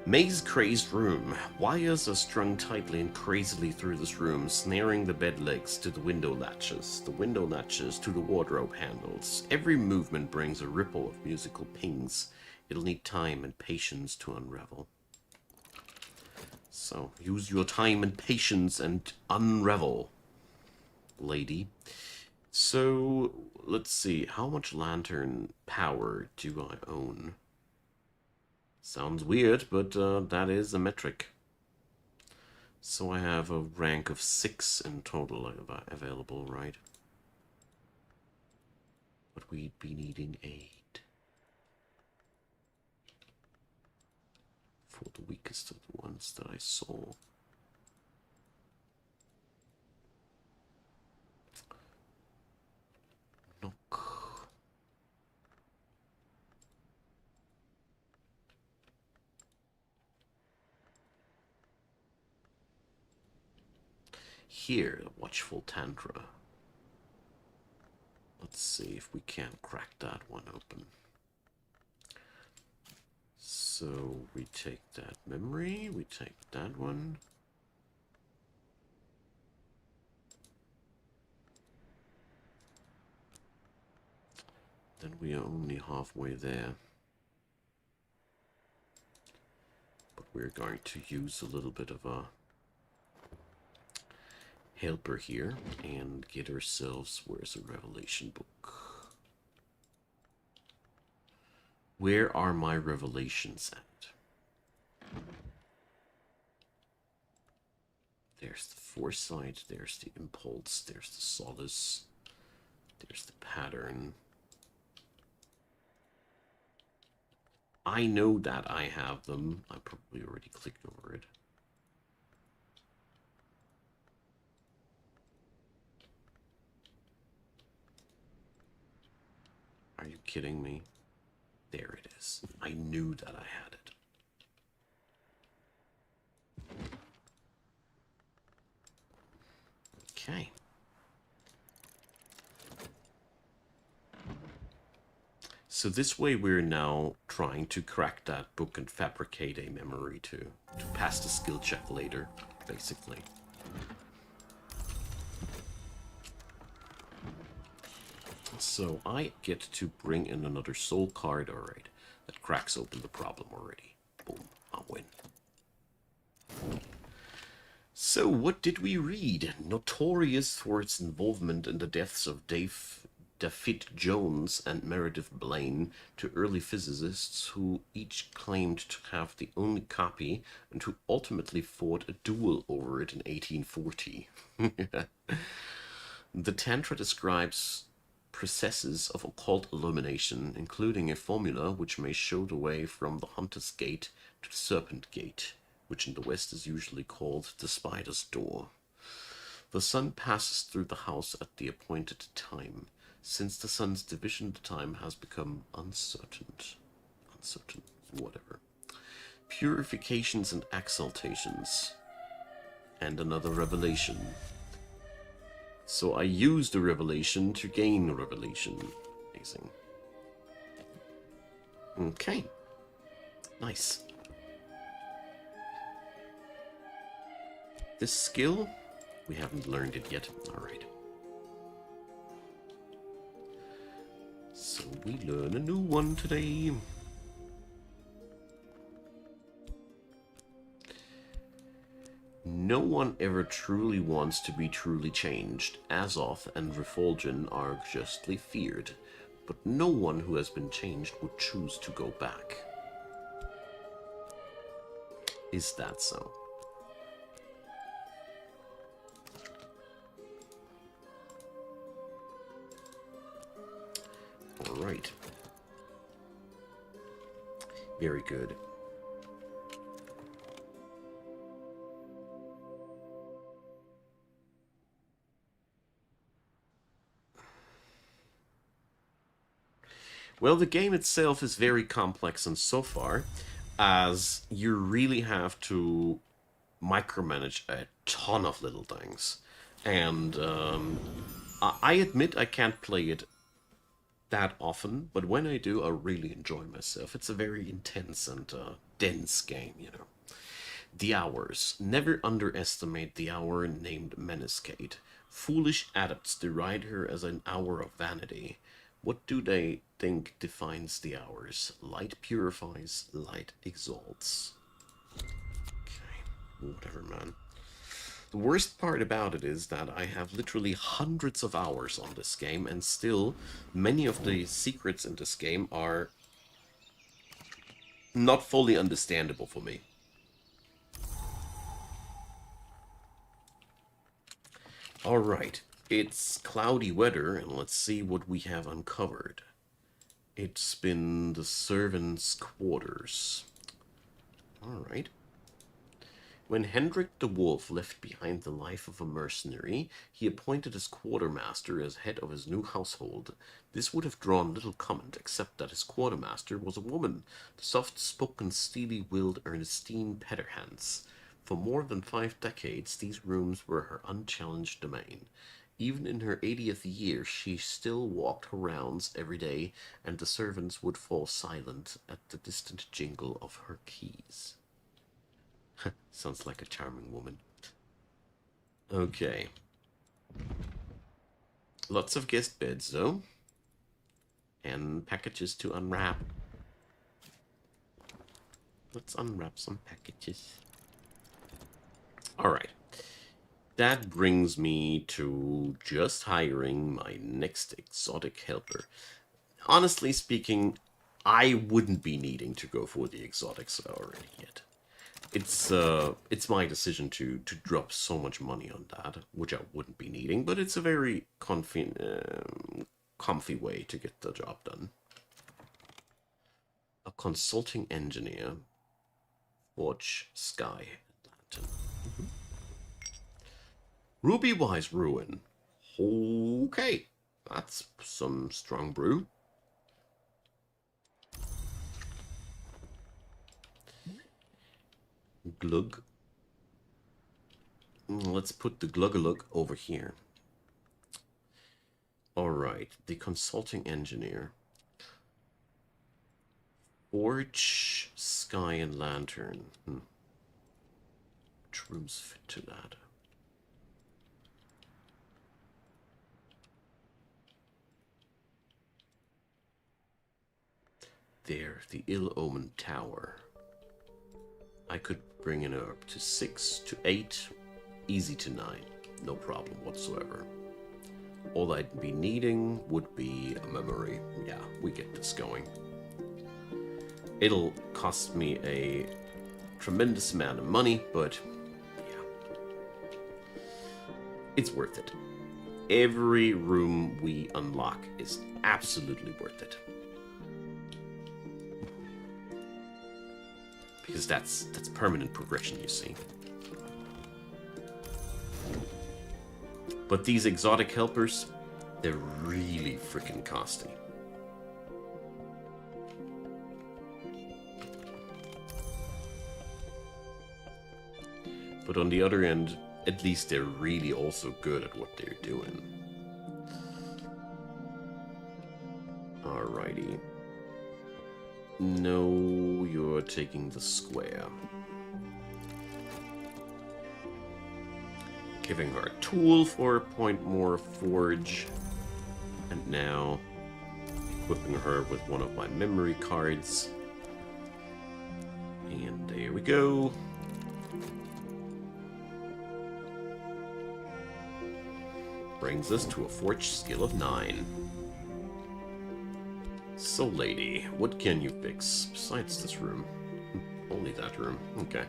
Maze-crazed room. Wires are strung tightly and crazily through this room, snaring the bed legs to the window latches to the wardrobe handles. Every movement brings a ripple of musical pings. It'll need time and patience to unravel. So, use your time and patience and unravel, lady. So, let's see. How much lantern power do I own? Sounds weird, but that is a metric. So I have a rank of 6 in total available, right? But we'd be needing 8. For the weakest of the ones that I saw. Knock. Here, the Watchful Tantra. Let's see if we can't crack that one open. So we take that memory, we take that one. Then we are only halfway there. But we're going to use a little bit of a helper here and get ourselves, where's a revelation book? Where are my revelations at? There's the foresight, there's the impulse, there's the solace, there's the pattern. I know that I have them. I probably already clicked over it. Are you kidding me? There it is. I knew that I had it. Okay. So this way we're now trying to crack that book and fabricate a memory to pass the skill check later, basically. So I get to bring in another soul card, alright. That cracks open the problem already. Boom, I'll win. So what did we read? Notorious for its involvement in the deaths of David Jones and Meredith Blaine, to early physicists who each claimed to have the only copy and who ultimately fought a duel over it in 1840. The Tantra describes processes of occult illumination, including a formula which may show the way from the Hunter's Gate to the Serpent Gate, which in the West is usually called the Spider's Door. The sun passes through the house at the appointed time. Since the sun's division, the time has become uncertain, whatever. Purifications and exaltations. And another revelation. So I use the revelation to gain revelation. Amazing. Okay. Nice. This skill, we haven't learned it yet. Alright. So we learn a new one today. No one ever truly wants to be truly changed. Azoth and Refulgen are justly feared, but no one who has been changed would choose to go back. Is that so? Alright. Very good. Well, the game itself is very complex and so far, as you really have to micromanage a ton of little things. And I admit I can't play it that often, but when I do, I really enjoy myself. It's a very intense and dense game, you know. The hours. Never underestimate the hour named Menascate. Foolish adepts deride her as an hour of vanity. What do they think defines the hours? Light purifies, light exalts. Okay, whatever, man. The worst part about it is that I have literally hundreds of hours on this game, and still, many of the secrets in this game are not fully understandable for me. Alright, it's cloudy weather, and let's see what we have uncovered. It's been the servants' quarters. Alright. When Hendrik the Wolf left behind the life of a mercenary, he appointed his quartermaster as head of his new household. This would have drawn little comment, except that his quartermaster was a woman, the soft-spoken, steely-willed Ernestine Petterhans. For more than 5 decades, these rooms were her unchallenged domain. Even in her 80th year, she still walked her rounds every day, and the servants would fall silent at the distant jingle of her keys. Sounds like a charming woman. Okay. Lots of guest beds, though. And packages to unwrap. Let's unwrap some packages. Alright. That brings me to just hiring my next exotic helper. Honestly speaking, I wouldn't be needing to go for the exotics already yet. It's my decision to drop so much money on that, which I wouldn't be needing, but it's a very comfy way to get the job done. A consulting engineer, Forge Sky Lantern. Ruby Wise Ruin. Okay, that's some strong brew. Glug. Let's put the Glug-a-Lug over here. Alright, the consulting engineer. Forge, Sky, and Lantern. Which rooms fit to that? There, the ill-omened tower. I could bring it up to 6 to 8, easy to 9, no problem whatsoever. All I'd be needing would be a memory. Yeah, we get this going. It'll cost me a tremendous amount of money, but yeah. It's worth it. Every room we unlock is absolutely worth it. Because that's permanent progression, you see. But these exotic helpers, they're really freaking costly. But on the other end, at least they're really also good at what they're doing. Alrighty. No, you're taking the square. Giving her a tool for a point more forge. And now equipping her with one of my memory cards. And there we go. Brings us to a forge skill of 9. So, lady, what can you fix besides this room? Only that room. Okay.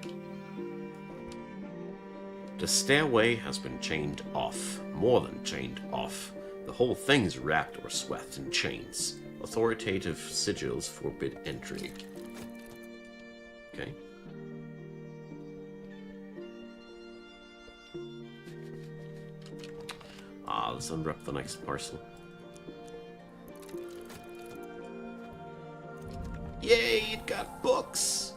The stairway has been chained off. More than chained off. The whole thing's wrapped or swathed in chains. Authoritative sigils forbid entry. Okay. Let's unwrap the next parcel. Yay, it got books!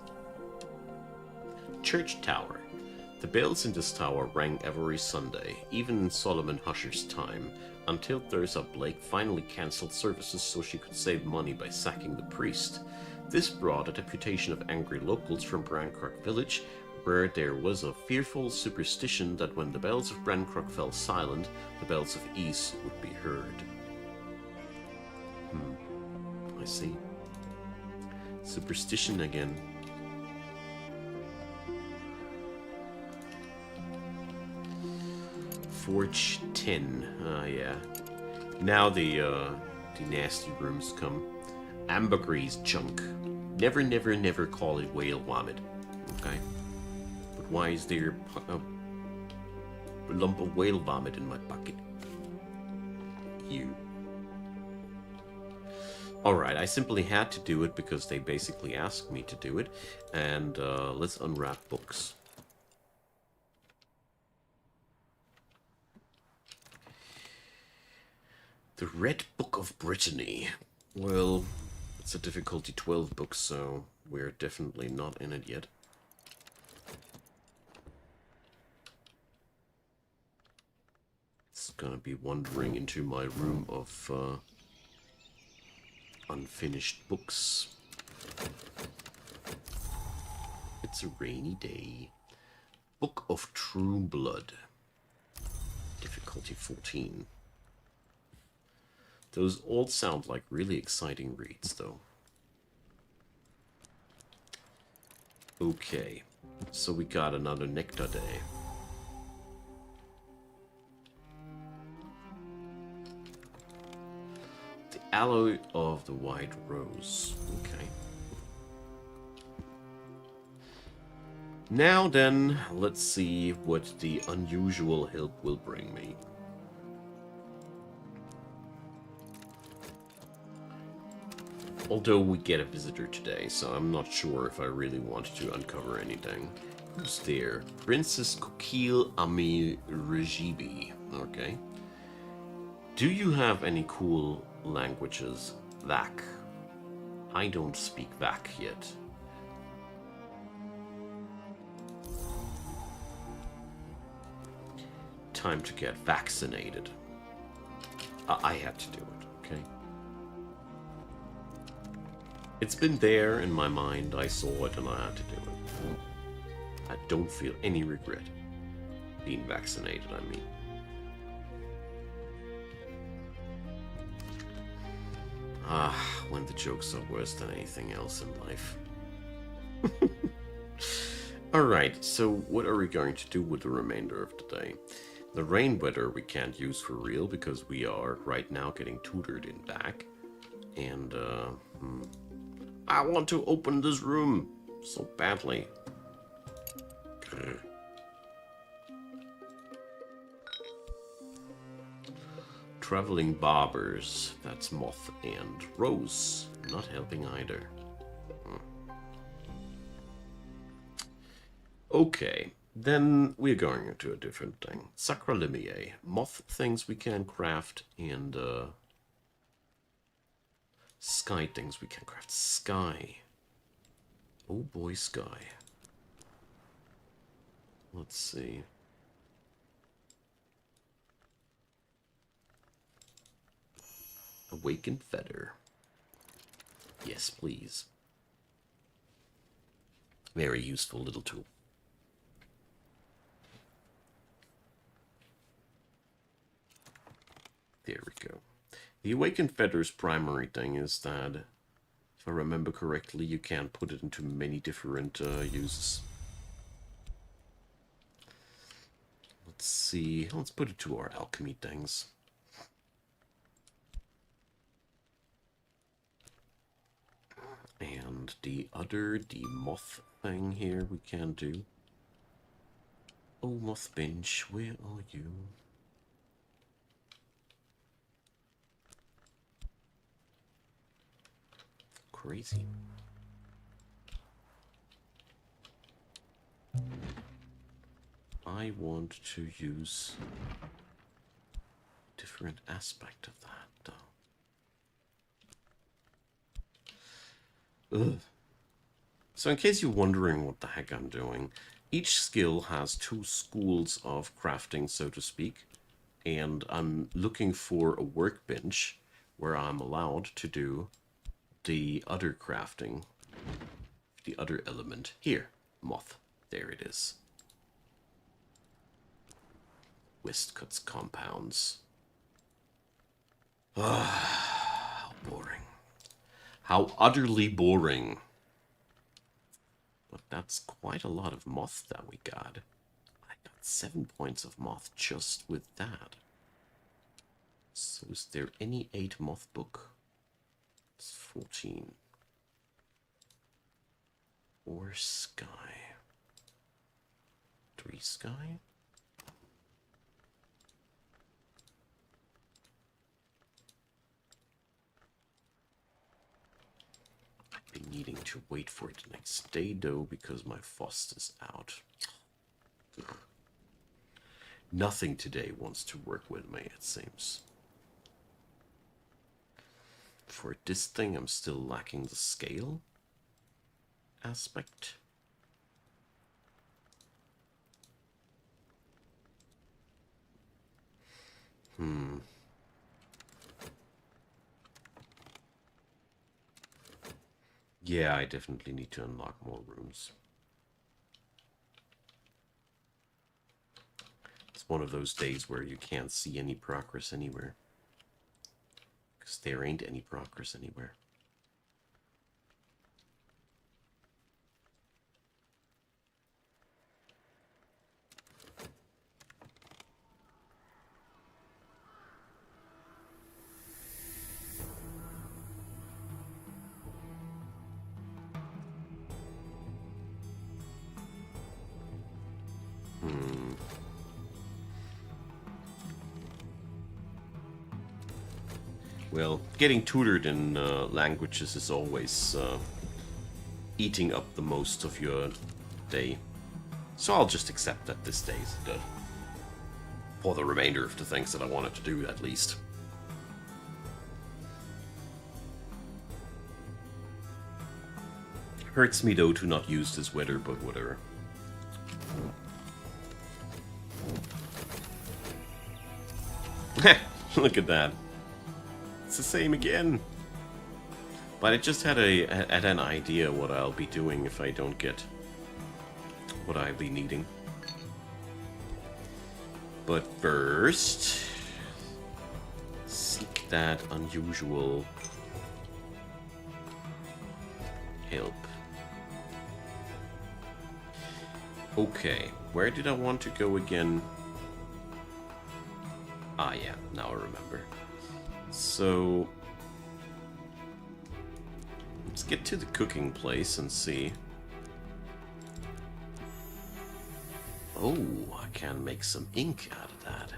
Church Tower. The bells in this tower rang every Sunday, even in Solomon Husher's time, until Thursa Blake finally cancelled services so she could save money by sacking the priest. This brought a deputation of angry locals from Brancrock village, where there was a fearful superstition that when the bells of Brancrock fell silent, the bells of East would be heard. I see. Superstition again. Forge 10. Yeah. Now the nasty rooms come. Ambergris junk. Never, never, never call it whale vomit. Okay. But why is there a lump of whale vomit in my bucket? You. Alright, I simply had to do it because they basically asked me to do it. And let's unwrap books. The Red Book of Brittany. Well, it's a difficulty 12 book, so we're definitely not in it yet. It's gonna be wandering into my room of unfinished books. It's a rainy day. Book of True Blood. Difficulty 14. Those all sound like really exciting reads, though. Okay, so we got another nectar day. The alloy of the white rose. Okay. Now then, let's see what the unusual help will bring me. Although we get a visitor today, so I'm not sure if I really want to uncover anything. Who's there? Princess Kokil Ami Regibi. Okay. Do you have any cool languages? Vak. I don't speak Vak yet. Time to get vaccinated. I had to do it, okay? It's been there in my mind, I saw it and I had to do it. I don't feel any regret being vaccinated, I mean. When the jokes are worse than anything else in life. Alright, so what are we going to do with the remainder of the day? The rain weather we can't use for real because we are right now getting tutored in back. And, I want to open this room so badly. Grr. Traveling barbers. That's Moth and Rose. Not helping either. Okay, then we're going into a different thing. Sacralimier. Moth things we can craft and sky things we can craft. Sky. Oh boy, sky. Let's see. Awakened feather. Yes, please. Very useful little tool. There we go. The awakened feather's primary thing is that, if I remember correctly, you can put it into many different uses. Let's see. Let's put it to our alchemy things. And the moth thing here we can do. Oh, moth bench, where are you? Crazy. I want to use a different aspect of that, though. Ugh. So in case you're wondering what the heck I'm doing, each skill has two schools of crafting, so to speak, and I'm looking for a workbench where I'm allowed to do the other crafting, the other element. Here, moth. There it is. Westcott's compounds. Ah, how boring. How utterly boring. But that's quite a lot of moth that we got. I got 7 points of moth just with that. So is there any 8 moth book? It's 14. Or sky. 3 sky? I've been needing to wait for it the next day though because my frost is out. Nothing today wants to work with me, it seems. For this thing, I'm still lacking the scale aspect. Yeah, I definitely need to unlock more rooms. It's one of those days where you can't see any progress anywhere. Because there ain't any progress anywhere. Well, getting tutored in languages is always eating up the most of your day. So I'll just accept that this day is good. For the remainder of the things that I wanted to do, at least. Hurts me, though, to not use this weather, but whatever. Look at that. It's the same again. But I just had an idea what I'll be doing if I don't get what I'll be needing. But first, seek that unusual help. Okay, where did I want to go again? Ah, yeah, now I remember. So, let's get to the cooking place and see. Oh, I can make some ink out of that.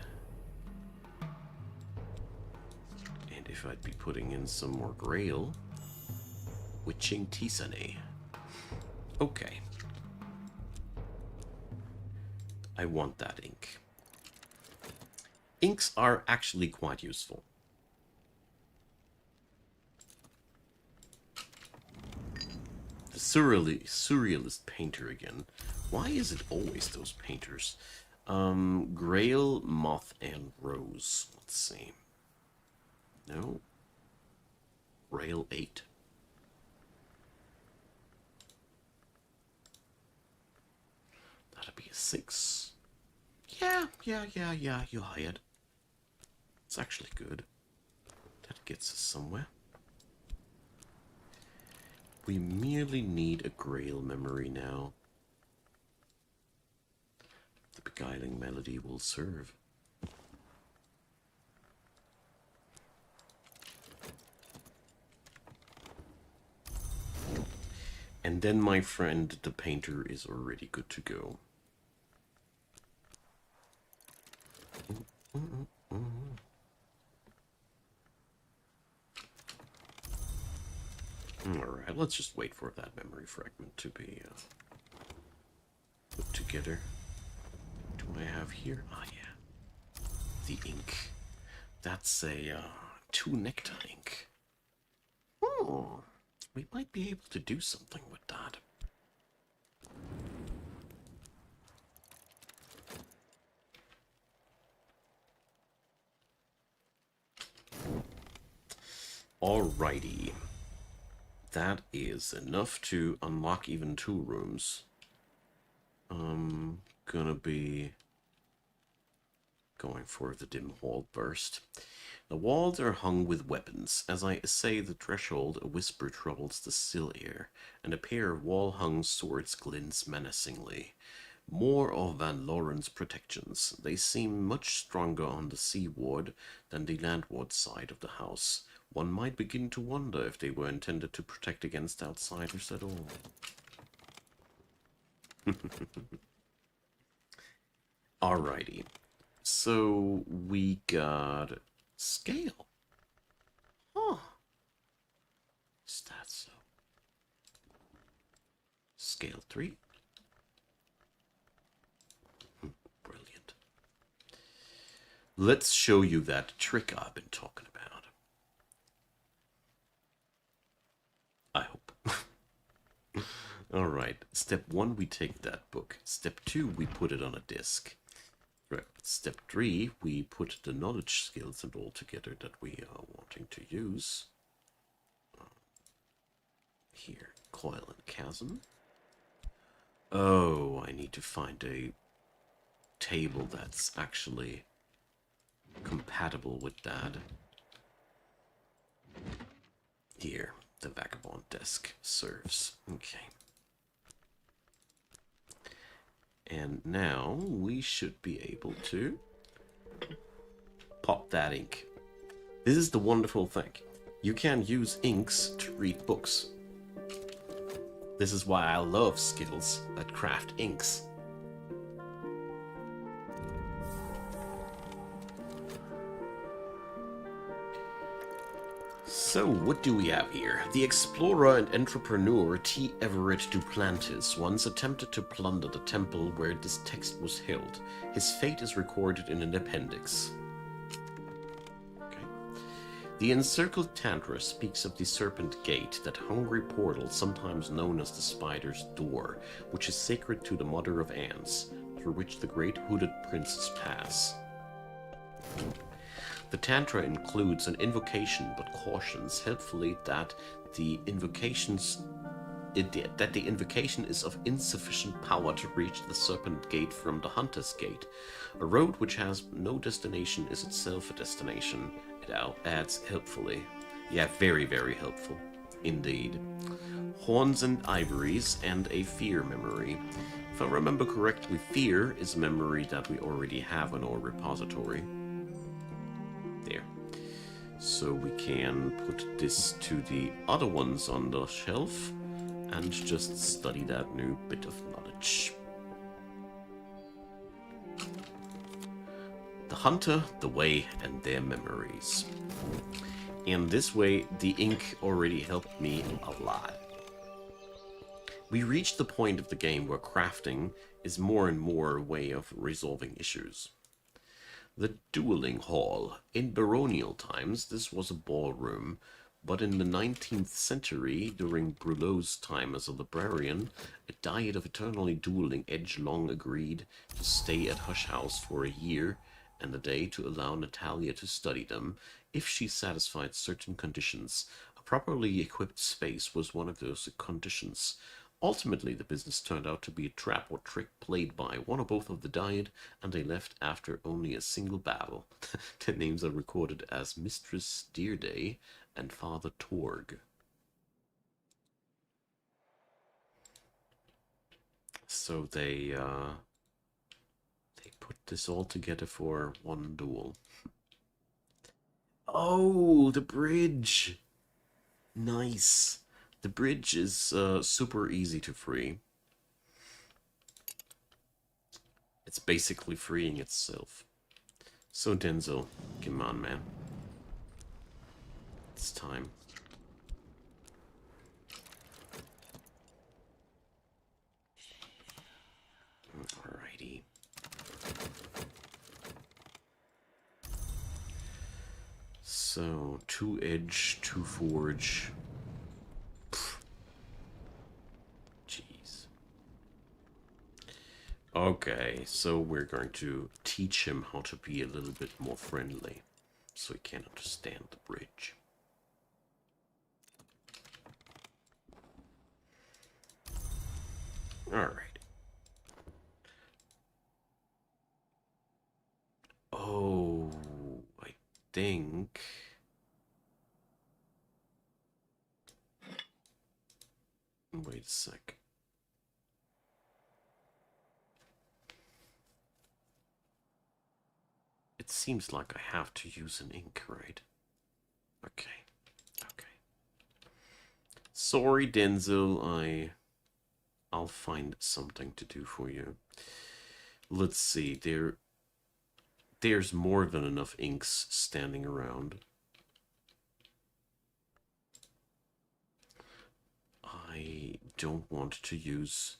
And if I'd be putting in some more grail, witching tisane. Okay. I want that ink. Inks are actually quite useful. The surrealist painter again. Why is it always those painters? Grail, Moth, and Rose. Let's see. No. Grail 8. That'd be a 6. Yeah, you hired. It's actually good. That gets us somewhere. We merely need a Grail memory now. The beguiling melody will serve. And then my friend the painter is already good to go. Alright, let's just wait for that memory fragment to be put together. What do I have here? Ah, yeah. The ink. That's a 2 nectar ink. Oh, We might be able to do something with that. Alrighty. That is enough to unlock even 2 rooms. I'm gonna be going for the dim hall first. The walls are hung with weapons. As I essay the threshold, a whisper troubles the still air, and a pair of wall-hung swords glints menacingly. More of Van Loren's protections. They seem much stronger on the seaward than the landward side of the house. One might begin to wonder if they were intended to protect against outsiders at all. Alrighty. So we got scale. Huh. Is that so? Scale 3. Brilliant. Let's show you that trick I've been talking about. I hope. Alright, step 1, we take that book. Step 2, we put it on a disc. Right. Step 3, we put the knowledge skills and all together that we are wanting to use. Here, coil and chasm. Oh, I need to find a table that's actually compatible with that. Here, the vagabond desk serves. Okay. And now we should be able to pop that ink. This is the wonderful thing. You can use inks to read books. This is why I love skills that craft inks. So, what do we have here? The explorer and entrepreneur T. Everett Duplantis once attempted to plunder the temple where this text was held. His fate is recorded in an appendix. Okay. The encircled Tantra speaks of the Serpent Gate, that hungry portal sometimes known as the Spider's Door, which is sacred to the Mother of Ants, through which the great hooded princes pass. The Tantra includes an invocation but cautions helpfully that the invocation is of insufficient power to reach the Serpent Gate from the Hunter's Gate. A road which has no destination is itself a destination. It adds helpfully. Yeah, very, very helpful. Indeed. Horns and ivories and a fear memory. If I remember correctly, fear is a memory that we already have in our repository. There. So we can put this to the other ones on the shelf and just study that new bit of knowledge. The hunter, the way, and their memories. And this way, the ink already helped me a lot. We reached the point of the game where crafting is more and more a way of resolving issues. The dueling hall. In baronial times, this was a ballroom, but in the 19th century, during Brulot's time as a librarian, a diet of eternally dueling edge-long agreed to stay at Hush House for a year and a day to allow Natalia to study them, if she satisfied certain conditions. A properly equipped space was one of those conditions. Ultimately, the business turned out to be a trap or trick played by one or both of the dyad, and they left after only a single battle. Their names are recorded as Mistress Dearday and Father Torg. So they put this all together for one duel. Oh, the bridge! Nice. The bridge is super easy to free. It's basically freeing itself. So Denzel, come on, man. It's time. Alrighty. So, 2 edge, 2 forge. Okay, so we're going to teach him how to be a little bit more friendly, so he can understand the bridge. Alright. Oh, I think... Wait a sec. It seems like I have to use an ink, right? Okay. Okay. Sorry, Denzel. I'll find something to do for you. Let's see. There's more than enough inks standing around. I don't want to use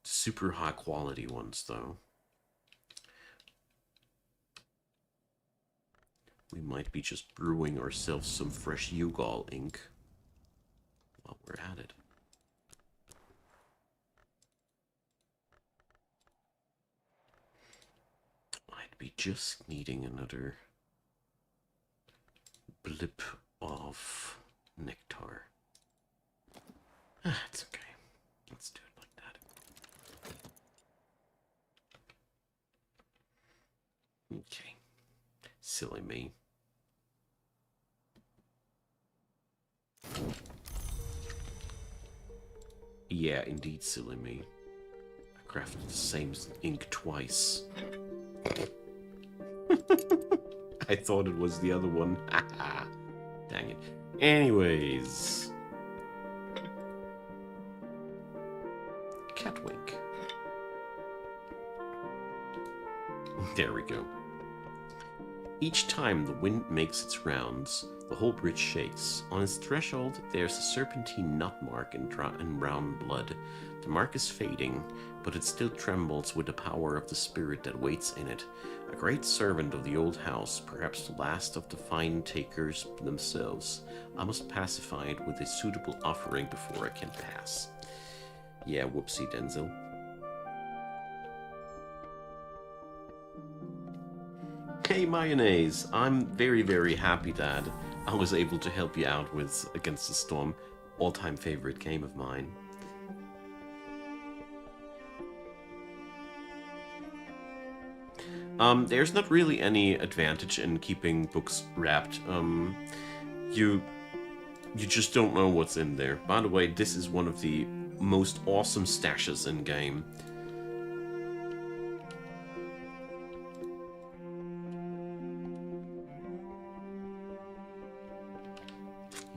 super high quality ones, though. We might be just brewing ourselves some fresh Yugal ink while we're at it. I'd be just needing another blip of nectar. It's okay. Let's do it like that. Okay. Silly me. Yeah, indeed, silly me. I crafted the same ink twice. I thought it was the other one. Dang it. Anyways. Catwink. There we go. Each time the wind makes its rounds, the whole bridge shakes. On its threshold, there's a serpentine nut mark in brown blood. The mark is fading, but it still trembles with the power of the spirit that waits in it. A great servant of the old house, perhaps the last of the fine takers themselves. I must pacify it with a suitable offering before I can pass. Yeah, whoopsie, Denzel. Hey, Mayonnaise, I'm very, very happy that I was able to help you out with Against the Storm, all-time favorite game of mine. There's not really any advantage in keeping books wrapped. You just don't know what's in there. By the way, this is one of the most awesome stashes in game.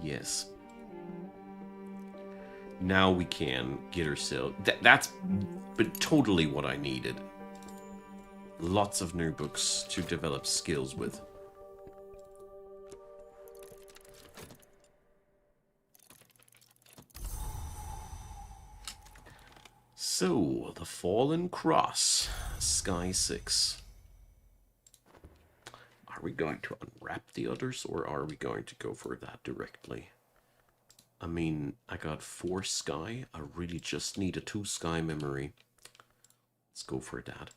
Yes. Now we can get ourselves... That's but totally what I needed. Lots of new books to develop skills with. So, the Fallen Cross, Sky 6. Are we going to unwrap the others, or are we going to go for that directly? I mean, I got 4 Sky. I really just need a 2 Sky memory. Let's go for that.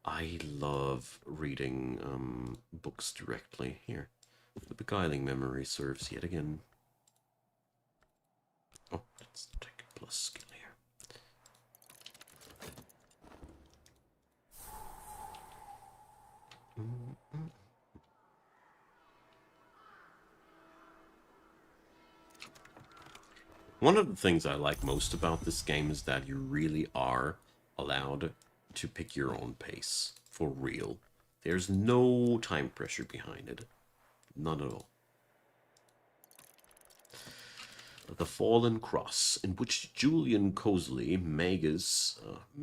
I love reading books directly. Here, the Beguiling Memory serves yet again. Oh, let's take a plus skill here. One of the things I like most about this game is that you really are allowed to pick your own pace, for real. There's no time pressure behind it. None at all. The Fallen Cross, in which Julian Cosley, mages, I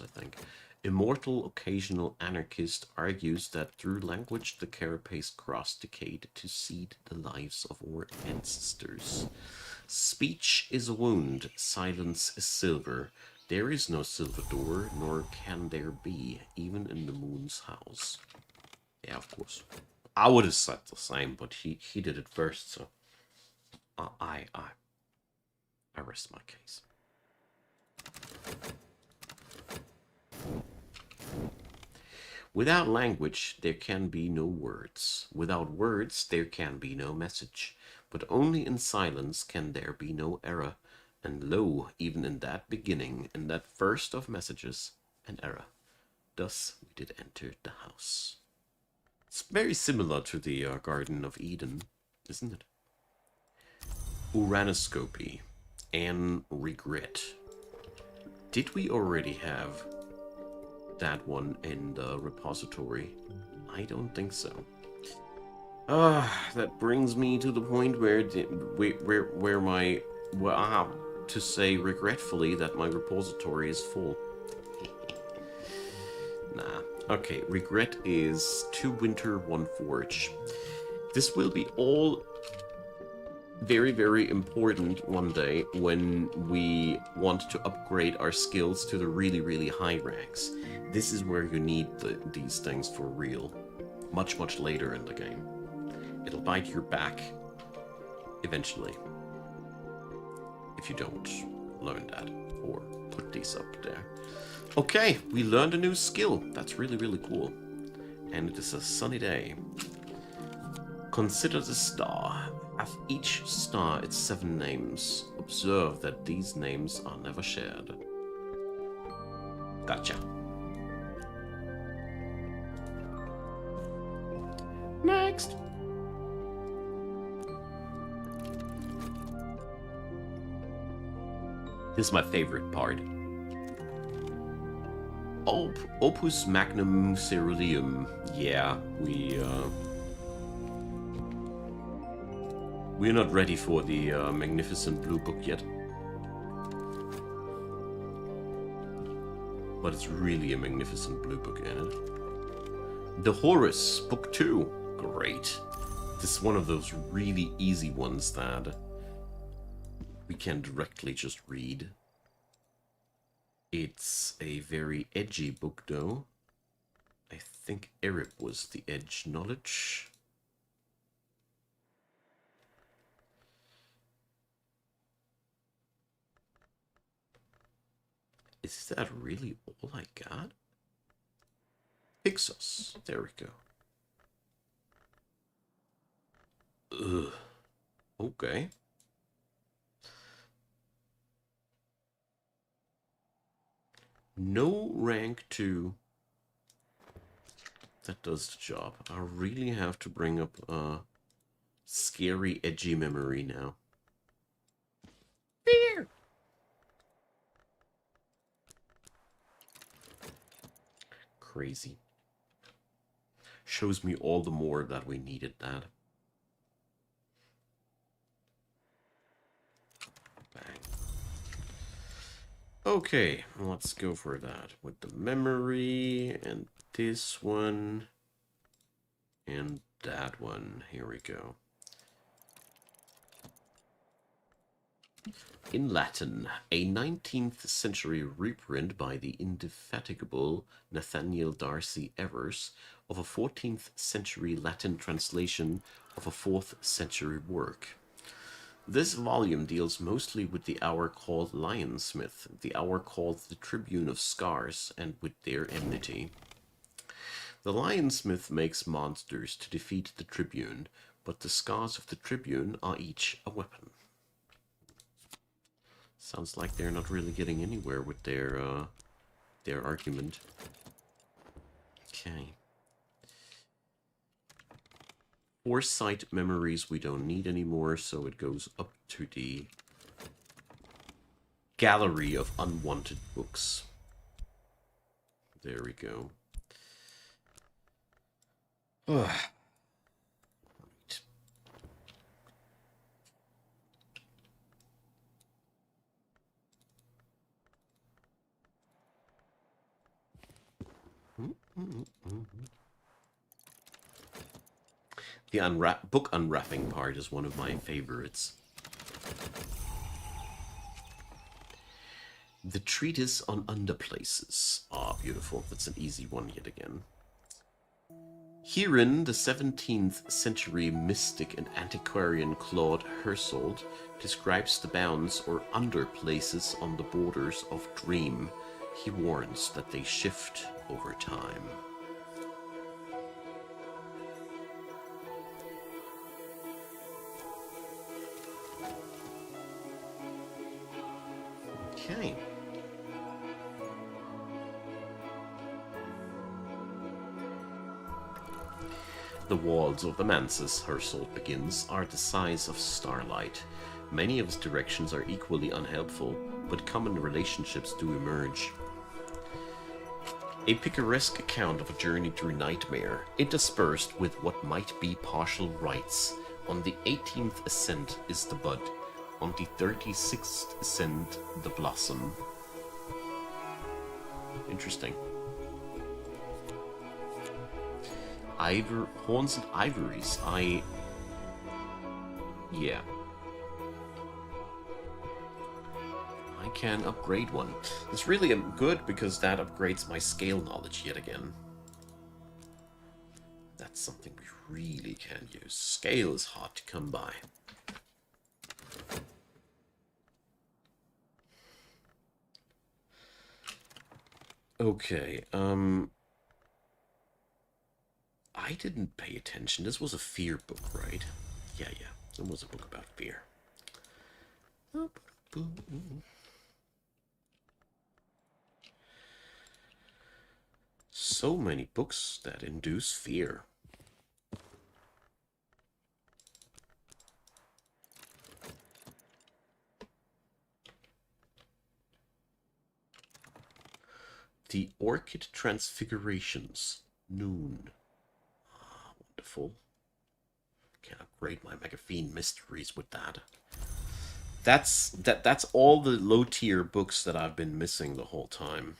think, immortal occasional anarchist, argues that through language the carapace cross decayed to seed the lives of our ancestors. Speech is a wound, silence is silver. There is no silver door, nor can there be, even in the moon's house. Yeah, of course. I would have said the same, but he did it first, so I rest my case. Without language, there can be no words. Without words, there can be no message. But only in silence can there be no error. And lo, even in that beginning, in that first of messages, an error. Thus we did enter the house. It's very similar to the Garden of Eden, isn't it? Uranoscopy and regret. Did we already have that one in the repository? I don't think so. That brings me to the point where I have to say regretfully that my repository is full. Nah. Okay, regret is 2 winter, 1 forge. This will be all very, very important one day when we want to upgrade our skills to the really, really high ranks. This is where you need these things for real. Much, much later in the game. It'll bite your back eventually. If you don't learn that or put these up there. Okay, we learned a new skill. That's really, really cool. And it is a sunny day. Consider the star. Have each star its 7 names. Observe that these names are never shared. Gotcha. Next. This is my favorite part. Opus Magnum Ceruleum. Yeah, we're not ready for the Magnificent Blue Book yet. But it's really a Magnificent Blue Book in it. The Horus, Book 2. Great. This is one of those really easy ones that we can directly just read. It's a very edgy book, though. I think Erip was the edge knowledge. Is that really all I got? Pixos. There we go. Ugh. Okay. No rank 2. That does the job. I really have to bring up a scary, edgy memory now. Fear! Crazy. Shows me all the more that we needed that. Bang. Okay, let's go for that with the memory and this one and that one. Here we go. In Latin, a 19th century reprint by the indefatigable Nathaniel Darcy Evers of a 14th century Latin translation of a 4th century work. This volume deals mostly with the hour called Lionsmith, the hour called the Tribune of Scars, and with their enmity. The Lionsmith makes monsters to defeat the Tribune, but the scars of the Tribune are each a weapon. Sounds like they're not really getting anywhere with their argument. Okay. Foresight memories we don't need anymore, so it goes up to the gallery of unwanted books. There we go. Right. The book unwrapping part is one of my favorites. The treatise on underplaces. Ah, beautiful. That's an easy one yet again. Herein, the 17th century mystic and antiquarian Claude Hersault describes the bounds or underplaces on the borders of dream. He warns that they shift over time. Okay. The walls of the manses, Hersault begins, are the size of starlight. Many of its directions are equally unhelpful, but common relationships do emerge. A picaresque account of a journey through nightmare, interspersed with what might be partial rites. On the 18th ascent is the bud. On the 36th ascent, the blossom. Interesting. Horns and ivories. Yeah. I can upgrade one. It's really good because that upgrades my scale knowledge yet again. That's something we really can use. Scale is hard to come by. Okay, I didn't pay attention. This was a fear book, right? Yeah. It was a book about fear. So many books that induce fear. The Orchid Transfigurations. Noon. Ah, wonderful. Can upgrade my Megaphene Mysteries with that. That's all the low tier books that I've been missing the whole time.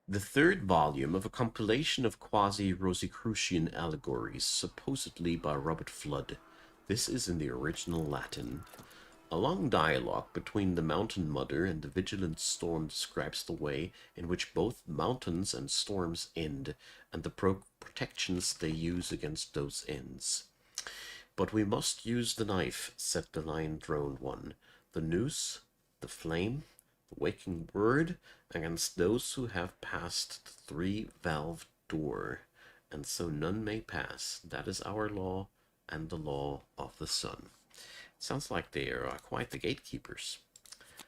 The third volume of a compilation of quasi-Rosicrucian allegories, supposedly by Robert Flood. This is in the original Latin. A long dialogue between the Mountain Mother and the Vigilant Storm describes the way in which both mountains and storms end, and the protections they use against those ends. But we must use the knife, said the lion-throned one, the noose, the flame, the waking word, against those who have passed the three-valved door, and so none may pass. That is our law, and the law of the sun. Sounds like they are quite the gatekeepers.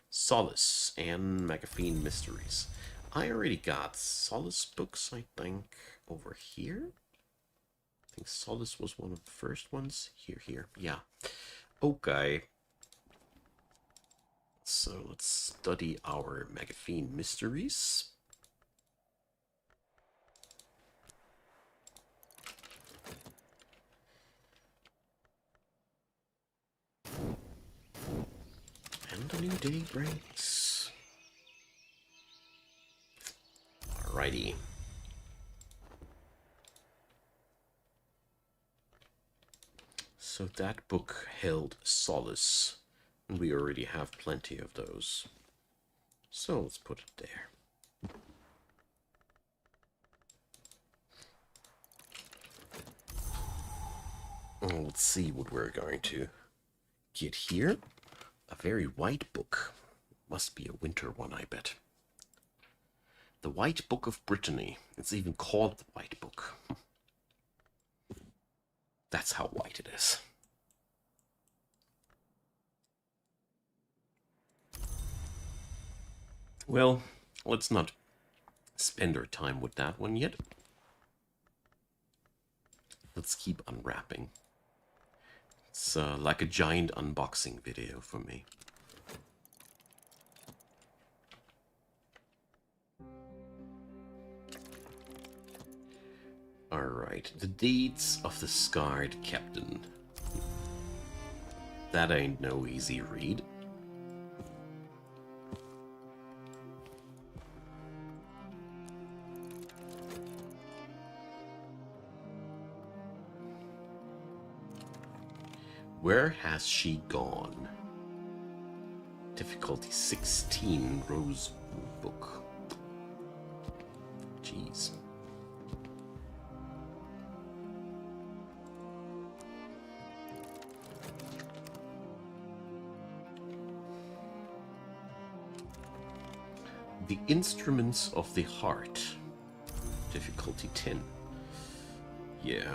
Solace and Megaphene Mysteries. I already got Solace books, I think, over here. I think Solace was one of the first ones. Here. Yeah. Okay. So let's study our Megaphene Mysteries. And a new day breaks. Alrighty. So that book held Solace, and we already have plenty of those. So let's put it there. Let's see what we're going to get here. A very white book. Must be a winter one, I bet. The White Book of Brittany. It's even called the White Book. That's how white it is. Well, let's not spend our time with that one yet. Let's keep unwrapping. It's like a giant unboxing video for me. Alright, the deeds of the scarred captain. That ain't no easy read. Where has she gone? Difficulty 16, Rose Book. Jeez. The Instruments of the Heart. Difficulty 10. Yeah.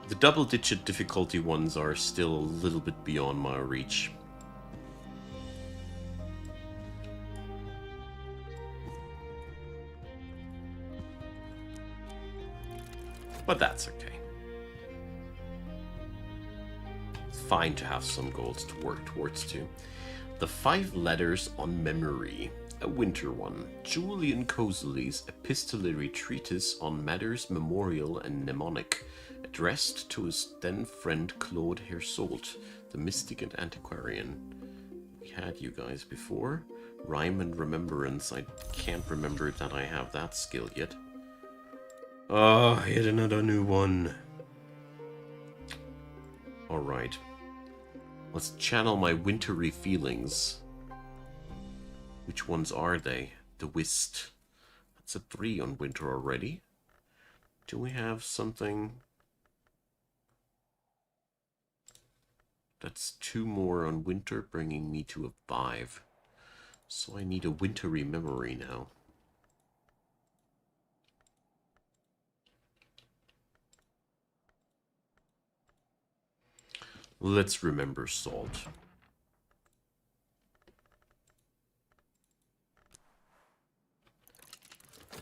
The double-digit difficulty ones are still a little bit beyond my reach. But that's okay. It's fine to have some goals to work towards too. The 5 Letters on Memory, a winter one. Julian Coseley's epistolary treatise on matters memorial and mnemonic, addressed to his then friend Claude Hersault, the mystic and antiquarian. We had you guys before. Rhyme and Remembrance, I can't remember that I have that skill yet. Oh, yet another new one. Alright. Let's channel my wintry feelings. Which ones are they? The Whist. That's a 3 on winter already. Do we have something? That's 2 more on winter, bringing me to a 5. So I need a wintry memory now. Let's remember salt.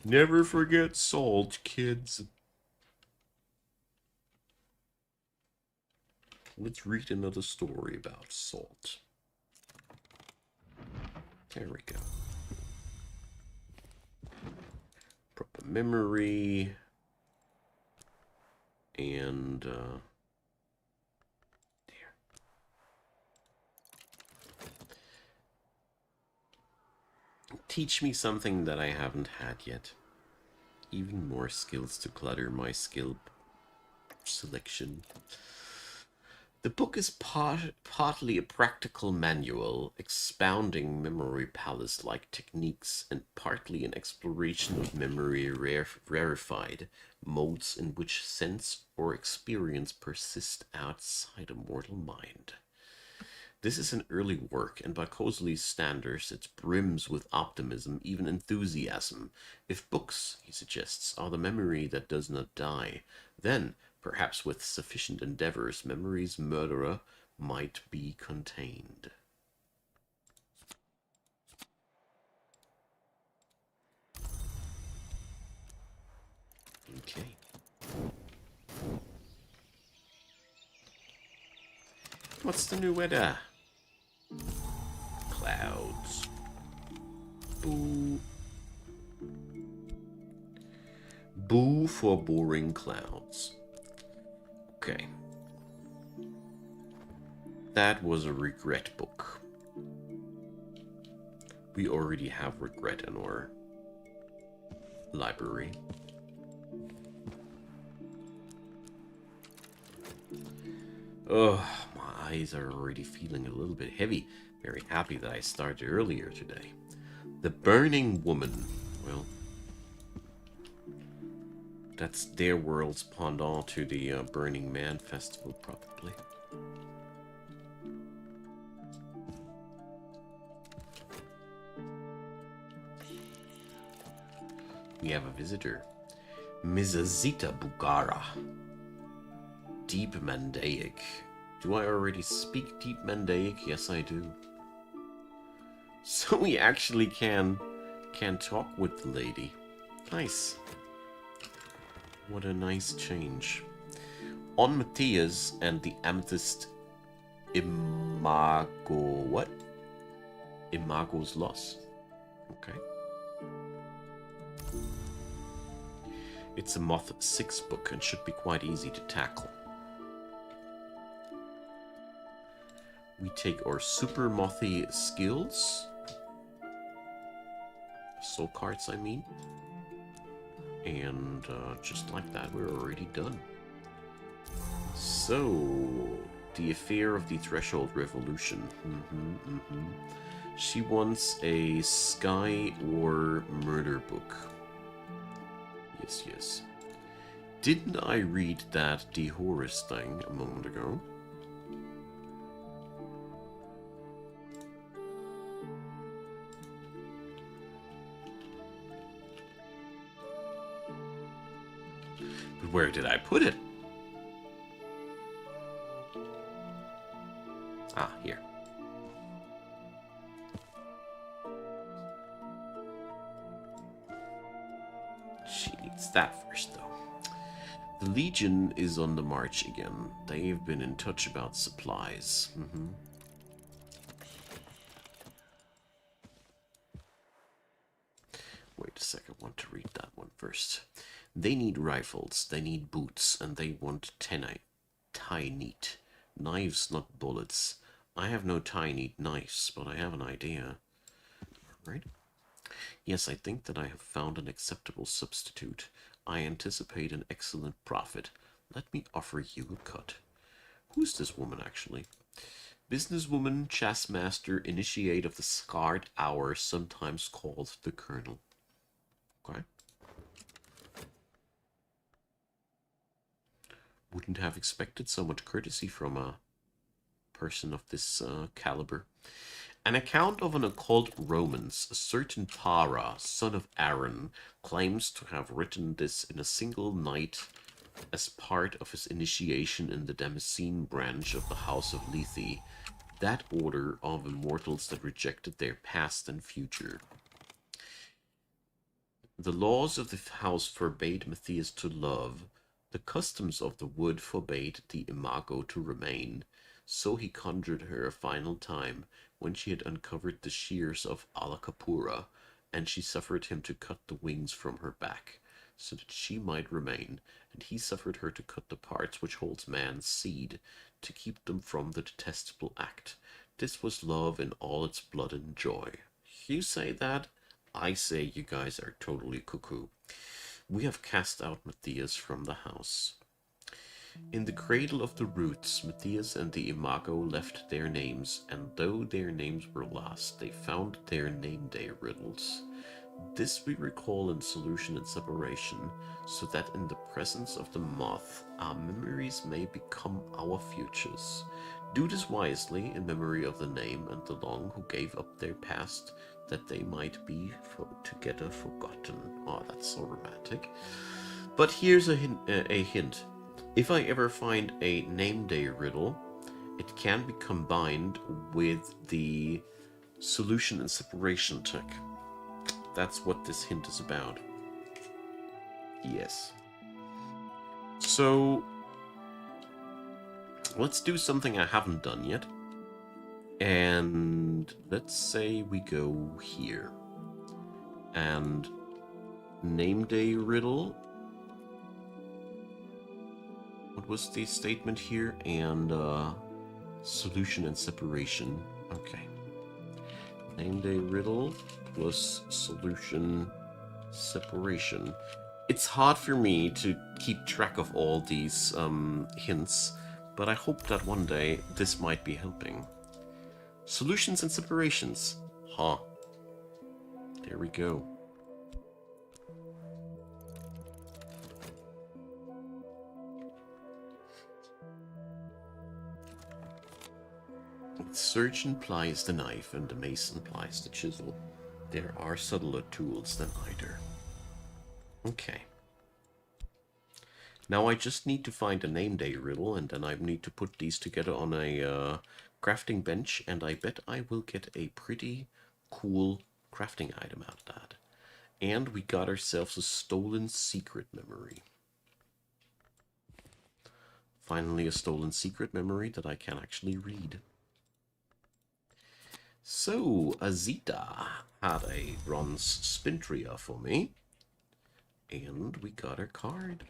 Never forget salt, kids. Let's read another story about salt. There we go. Proper memory. And, teach me something that I haven't had yet. Even more skills to clutter my skill selection. The book is partly a practical manual expounding memory palace-like techniques and partly an exploration of memory rarefied modes in which sense or experience persist outside a mortal mind. This is an early work, and by Coseley's standards, it brims with optimism, even enthusiasm. If books, he suggests, are the memory that does not die, then, perhaps with sufficient endeavors, memory's murderer might be contained. Okay. What's the new weather? Clouds. Boo. Boo for boring clouds. Okay. That was a regret book. We already have regret in our library. Oh, my eyes are already feeling a little bit heavy. Very happy that I started earlier today. The Burning Woman. Well, that's their world's pendant to the Burning Man festival, probably. We have a visitor. Mizazita Bugara. Deep Mandaic. Do I already speak Deep Mandaic? Yes, I do. So we actually can talk with the lady. Nice. What a nice change. On Matthias and the Amethyst Imago... what? Imago's Loss. Okay. It's a Moth 6 book and should be quite easy to tackle. We take our super mothy skills. Soul cards, I mean. And just like that, we're already done. So, The affair of the Threshold Revolution. She wants a Sky or Murder book. Yes, yes. Didn't I read that the Horus thing a moment ago? But where did I put it? Ah, here. She needs that first, though. The Legion is on the march again. They've been in touch about supplies. Wait a sec, I want to read that one first. They need rifles, they need boots, and they want tie-neat. Knives, not bullets. I have no tie-neat knives, but I have an idea. Right? Yes, I think that I have found an acceptable substitute. I anticipate an excellent profit. Let me offer you a cut. Who's this woman, actually? Businesswoman, chessmaster, initiate of the Scarred Hour, sometimes called the Colonel. Okay. Wouldn't have expected so much courtesy from a person of this caliber. An account of an occult romance, a certain Para, son of Aaron, claims to have written this in a single night as part of his initiation in the Damascene branch of the House of Lethe, that order of immortals that rejected their past and future. The laws of the house forbade Matthias to love, the customs of the wood forbade the imago to remain, so he conjured her a final time, when she had uncovered the shears of Alakapura, and she suffered him to cut the wings from her back, so that she might remain, and he suffered her to cut the parts which holds man's seed, to keep them from the detestable act. This was love in all its blood and joy. You say that? I say you guys are totally cuckoo. We have cast out Matthias from the house. In the cradle of the roots, Matthias and the Imago left their names, and though their names were lost, they found their name-day riddles. This we recall in Solution and Separation, so that in the presence of the moth, our memories may become our futures. Do this wisely in memory of the name and the long who gave up their past, that they might be together forgotten. Oh, that's so romantic. But here's a hint. If I ever find a name day riddle, it can be combined with the solution and separation tech. That's what this hint is about. Yes. So, let's do something I haven't done yet. And let's say we go here. And name day riddle. What was the statement here? And solution and separation. Okay. Name day riddle plus solution separation. It's hard for me to keep track of all these hints, but I hope that one day this might be helping. Solutions and separations. Huh. There we go. The surgeon plies the knife and the mason plies the chisel. There are subtler tools than either. Okay. Now I just need to find a name day riddle, and then I need to put these together on a crafting bench, and I bet I will get a pretty cool crafting item out of that. And we got ourselves a stolen secret memory. Finally, a stolen secret memory that I can actually read. So, Azita had a bronze Spintria for me, and we got her card.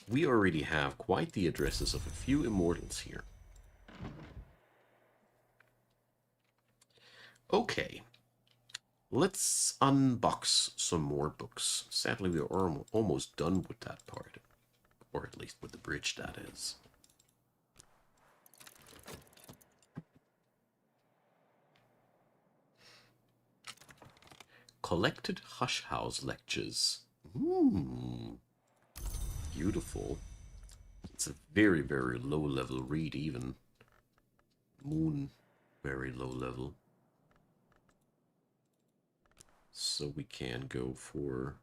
We already have quite the addresses of a few immortals here. Okay, Let's unbox some more books. Sadly, we are almost done with that part. Or at least with the bridge, that is. Collected Hush House Lectures. Ooh, beautiful. It's a very, very low-level read, even. Moon, very low level. So we can go for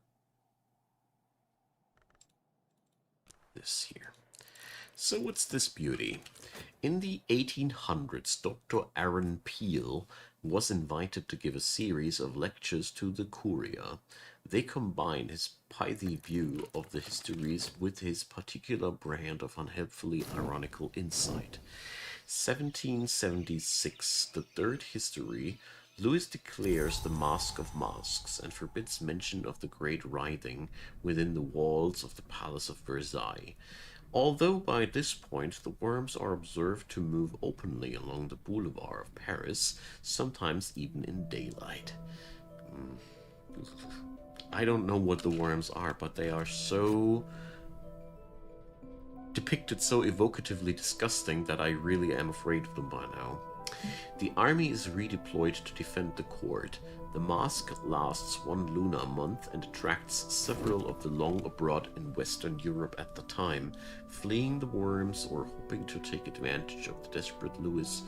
this here. So what's this beauty? In the 1800s, Dr. Aaron Peel was invited to give a series of lectures to the Curia. They combined his pithy view of the histories with his particular brand of unhelpfully ironical insight. 1776, the third history, Louis declares the Mask of Masks and forbids mention of the Great Writhing within the walls of the Palace of Versailles. Although by this point the worms are observed to move openly along the boulevard of Paris, sometimes even in daylight. I don't know what the worms are, but they are so depicted so evocatively disgusting that I really am afraid of them by now. The army is redeployed to defend the court. The mask lasts one lunar month and attracts several of the long abroad in Western Europe at the time, fleeing the worms or hoping to take advantage of the desperate Louis,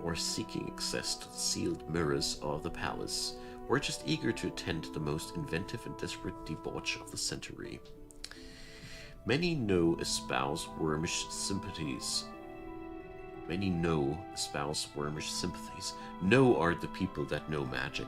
or seeking access to the sealed mirrors of the palace, or just eager to attend the most inventive and desperate debauch of the century. Many espouse wormish sympathies. No are the people that know magic.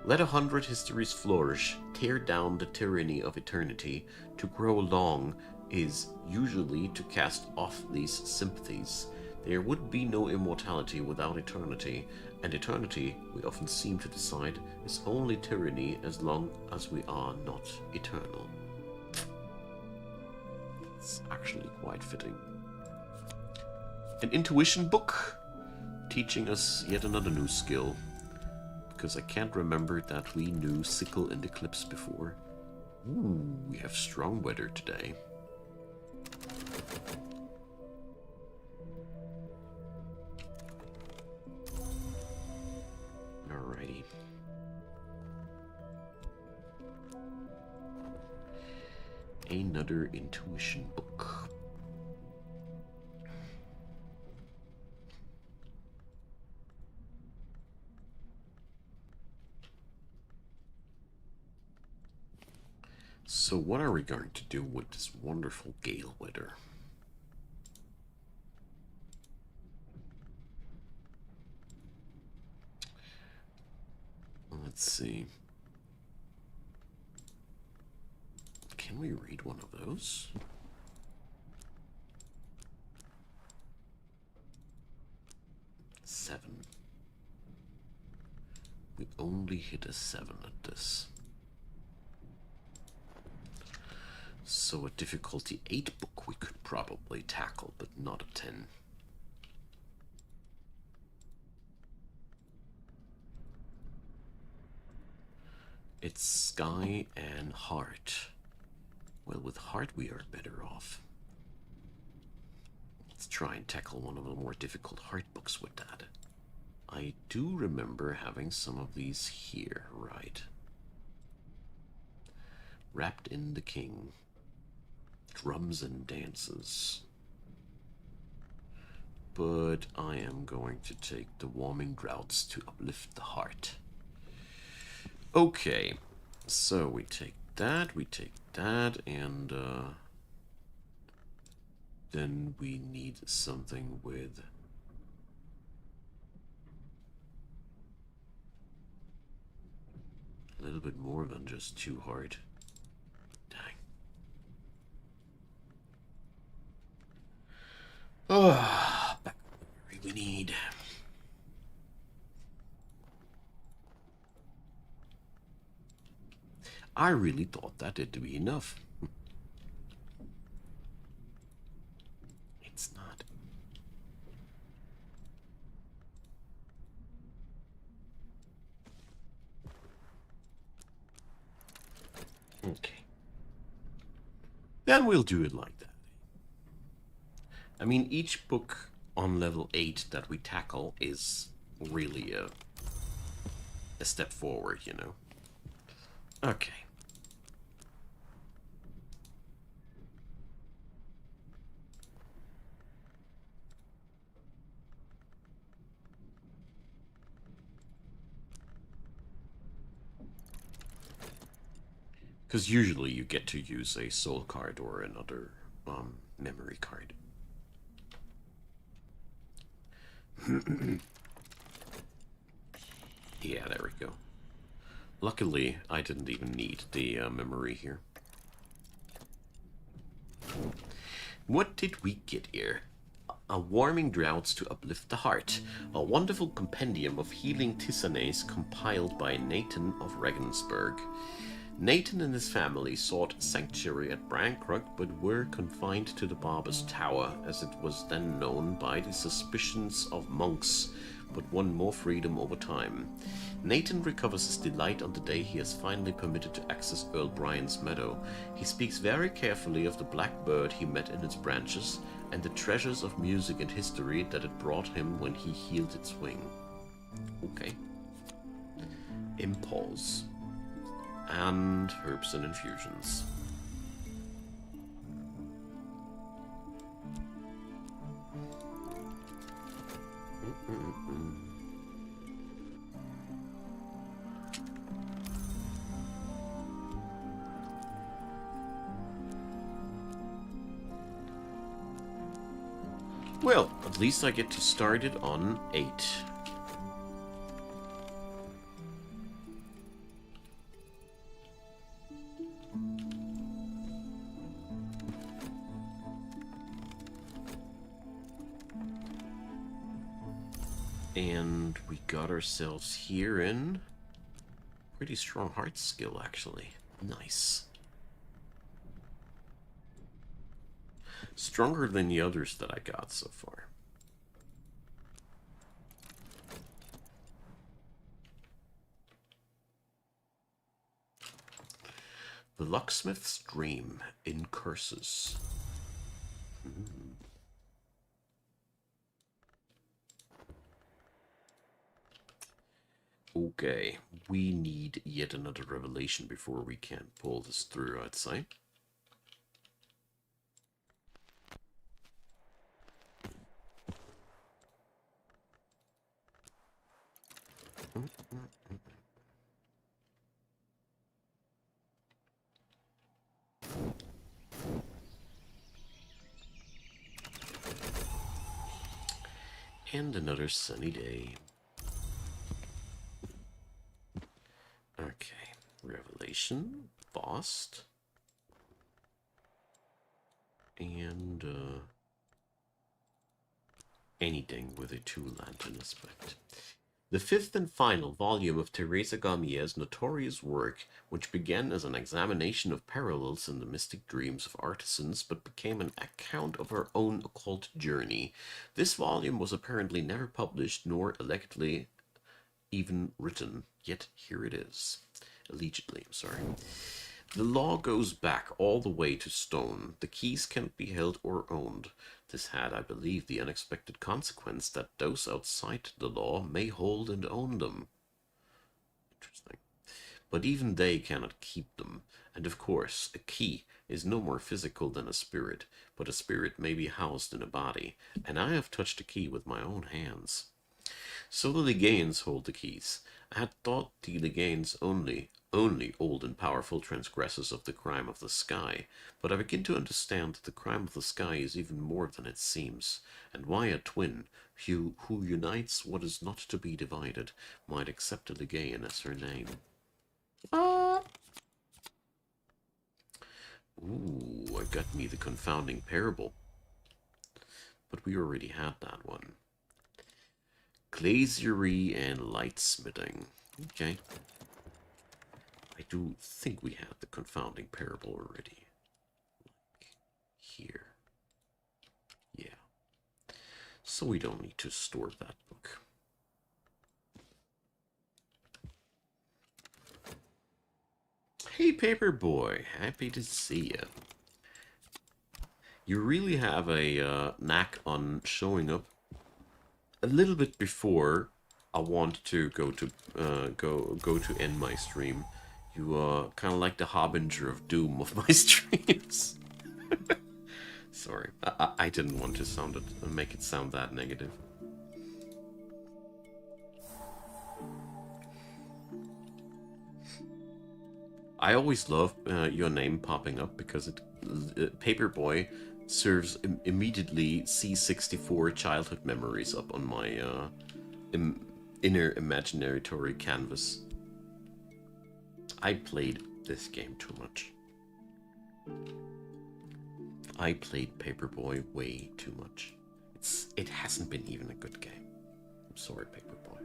Let 100 histories flourish, tear down the tyranny of eternity. To grow long is usually to cast off these sympathies. There would be no immortality without eternity, and eternity, we often seem to decide, is only tyranny as long as we are not eternal. It's actually quite fitting. An intuition book, teaching us yet another new skill, because I can't remember that we knew sickle and eclipse before. Ooh, we have strong weather today. Alrighty. Another intuition book. So what are we going to do with this wonderful gale weather? Let's see. Can we read one of those? Seven. We only hit a 7 at this. So a difficulty 8 book we could probably tackle, but not a 10. It's Sky and Heart. Well, with Heart we are better off. Let's try and tackle one of the more difficult Heart books with that. I do remember having some of these here, right? Wrapped in the King. Drums and Dances. But I am going to take the Warming Droughts to uplift the heart. Okay, so we take that, and then we need something with a little bit more than just 2 heart. Dang. Oh, back we need. I really thought that it'd be enough. It's not. Then we'll do it like that. I mean, each book on level 8 that we tackle is really a step forward, you know. Okay. Because usually you get to use a soul card or another memory card. Yeah, there we go. Luckily, I didn't even need the memory here. What did we get here? A warming draughts to uplift the heart. A wonderful compendium of healing tisanes compiled by Nathan of Regensburg. Nathan and his family sought sanctuary at Brancrook, but were confined to the Barber's Tower, as it was then known, by the suspicions of monks, but won more freedom over time. Nathan recovers his delight on the day he is finally permitted to access Earl Brian's meadow. He speaks very carefully of the black bird he met in its branches, and the treasures of music and history that it brought him when he healed its wing. Okay. Impulse. And herbs and infusions. Well, at least I get to start it on 8. And we got ourselves here in pretty strong heart skill, actually. Nice. Stronger than the others that I got so far. The Locksmith's Dream in Curses. Okay, we need yet another revelation before we can pull this through, I'd say. And another sunny day. Okay, Revelation, Lost, and anything with a two-lantern aspect. The fifth and final volume of Teresa Garmier's notorious work, which began as an examination of parallels in the mystic dreams of artisans, but became an account of her own occult journey. This volume was apparently never published, nor allegedly even written, yet here it is. Allegedly, I'm sorry. The law goes back all the way to stone. The keys cannot be held or owned. This had, I believe, the unexpected consequence that those outside the law may hold and own them. Interesting. But even they cannot keep them. And of course, a key is no more physical than a spirit, but a spirit may be housed in a body, and I have touched a key with my own hands. So the Leganes hold the keys. I had thought the Leganes only old and powerful transgressors of the crime of the sky, but I begin to understand that the crime of the sky is even more than it seems, and why a twin, who unites what is not to be divided, might accept a Legane as her name. Ooh, I got me the confounding parable. But we already had that one. Glaziery and lightsmithing. Okay. I do think we had the confounding parable already. Like here. Yeah. So we don't need to store that book. Hey, Paperboy. Happy to see you. You really have a knack on showing up a little bit before I want to go to end my stream. You are kind of like the harbinger of doom of my streams. Sorry, I didn't want to make it sound that negative. I always love your name popping up because Paperboy serves immediately C64 childhood memories up on my inner imaginatory canvas. I played this game too much. I played Paperboy way too much. It hasn't been even a good game. I'm sorry, Paperboy.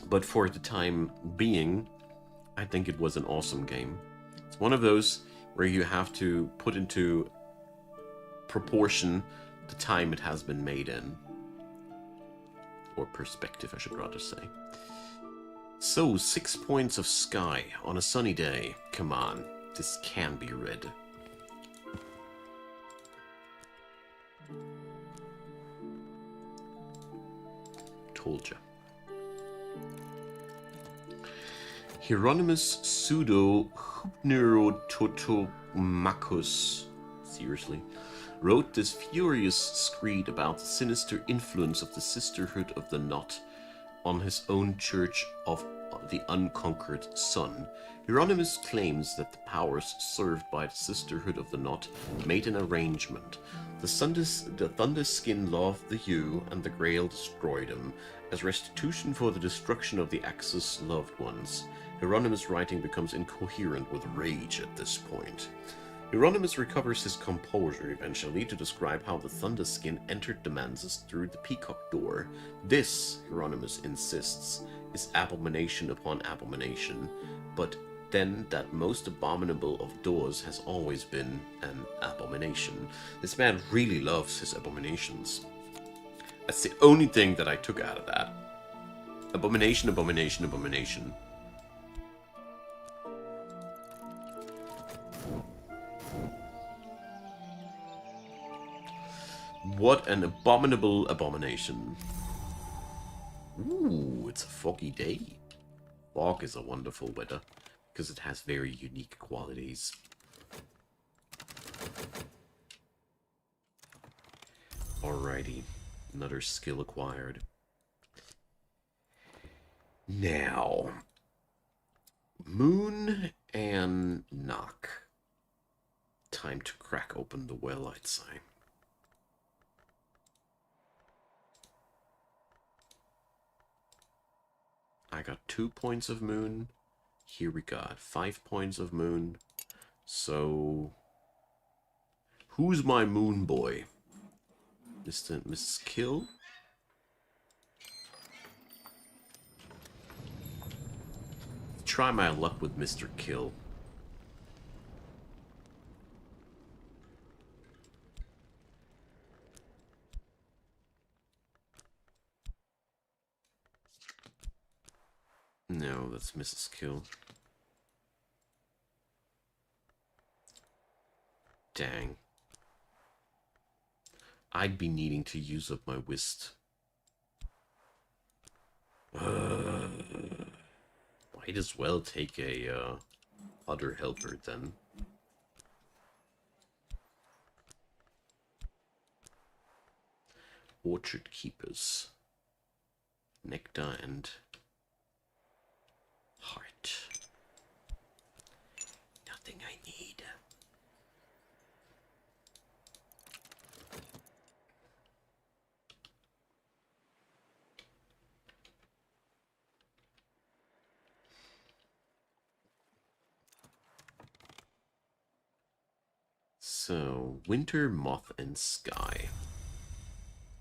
But for the time being, I think it was an awesome game. It's one of those where you have to put into proportion the time it has been made in. Or perspective, I should rather say. So, 6 points of sky on a sunny day. Come on, this can be red. Told ya. Hieronymus Pseudo Hypnerototomachus, seriously, wrote this furious screed about the sinister influence of the Sisterhood of the Knot on his own Church of the Unconquered Sun. Hieronymus claims that the powers served by the Sisterhood of the Knot made an arrangement. The Thunderskin loved the Hue, and the Grail destroyed him, as restitution for the destruction of the Axis loved ones. Hieronymus' writing becomes incoherent with rage at this point. Hieronymus recovers his composure eventually to describe how the Thunderskin entered Damascus through the Peacock Door. This, Hieronymus insists, is abomination upon abomination, but then that most abominable of doors has always been an abomination. This man really loves his abominations. That's the only thing that I took out of that. Abomination, abomination, abomination. What an abominable abomination. Ooh, it's a foggy day. Fog is a wonderful weather, because it has very unique qualities. Alrighty, another skill acquired. Now, Moon and Knock. Time to crack open the well, I'd say. I got 2 points of Moon. Here we got 5 points of Moon. So, who's my Moon boy? Mrs. Kill? Try my luck with Mr. Kill. No, that's Mrs. Kill. Dang. I'd be needing to use up my whist. Might as well take a other helper then. Orchard Keepers. Nectar and heart. Nothing I need. So, Winter, Moth, and Sky.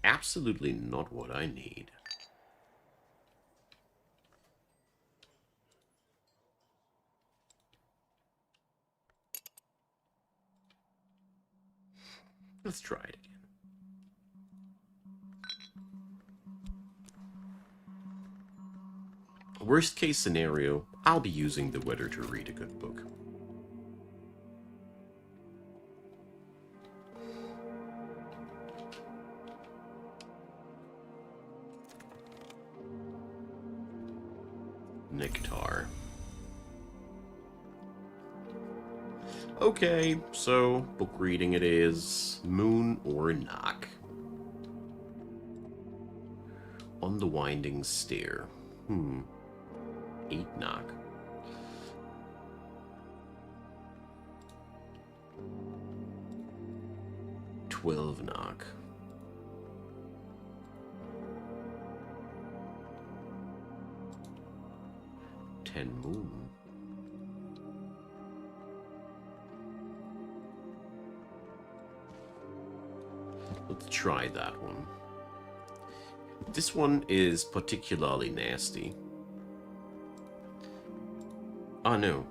Absolutely not what I need. Let's try it again. Worst case scenario, I'll be using the weather to read a good book. Nectar. Okay, so book reading it is. Moon or Knock. On the Winding Stair. 8 Knock. $12 Knock. 10 Moon. Let's try that one. This one is particularly nasty. Oh no,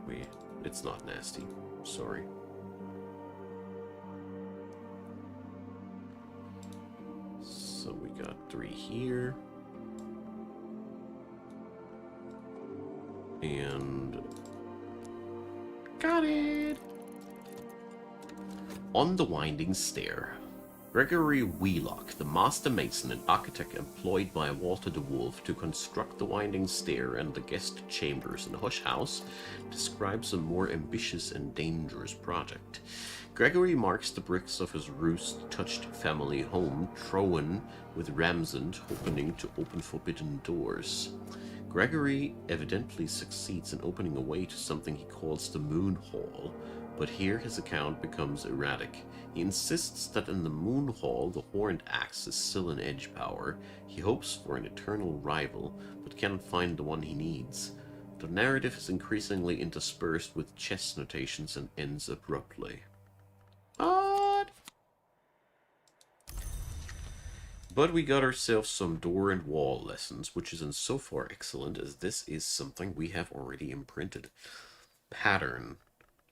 it's not nasty. Sorry. So we got 3 here. And... got it! On the Winding Stair. Gregory Wheelock, the master mason and architect employed by Walter de Wolf to construct the Winding Stair and the guest chambers in Hush House, describes a more ambitious and dangerous project. Gregory marks the bricks of his rust-touched family home, Trowan, with Ramsand hoping to open forbidden doors. Gregory evidently succeeds in opening a way to something he calls the Moon Hall, but here his account becomes erratic. He insists that in the Moon Hall the Horned Axe is still in edge power. He hopes for an eternal rival, but cannot find the one he needs. The narrative is increasingly interspersed with chess notations and ends abruptly. What? But we got ourselves some door and wall lessons, which is insofar excellent as this is something we have already imprinted. Pattern.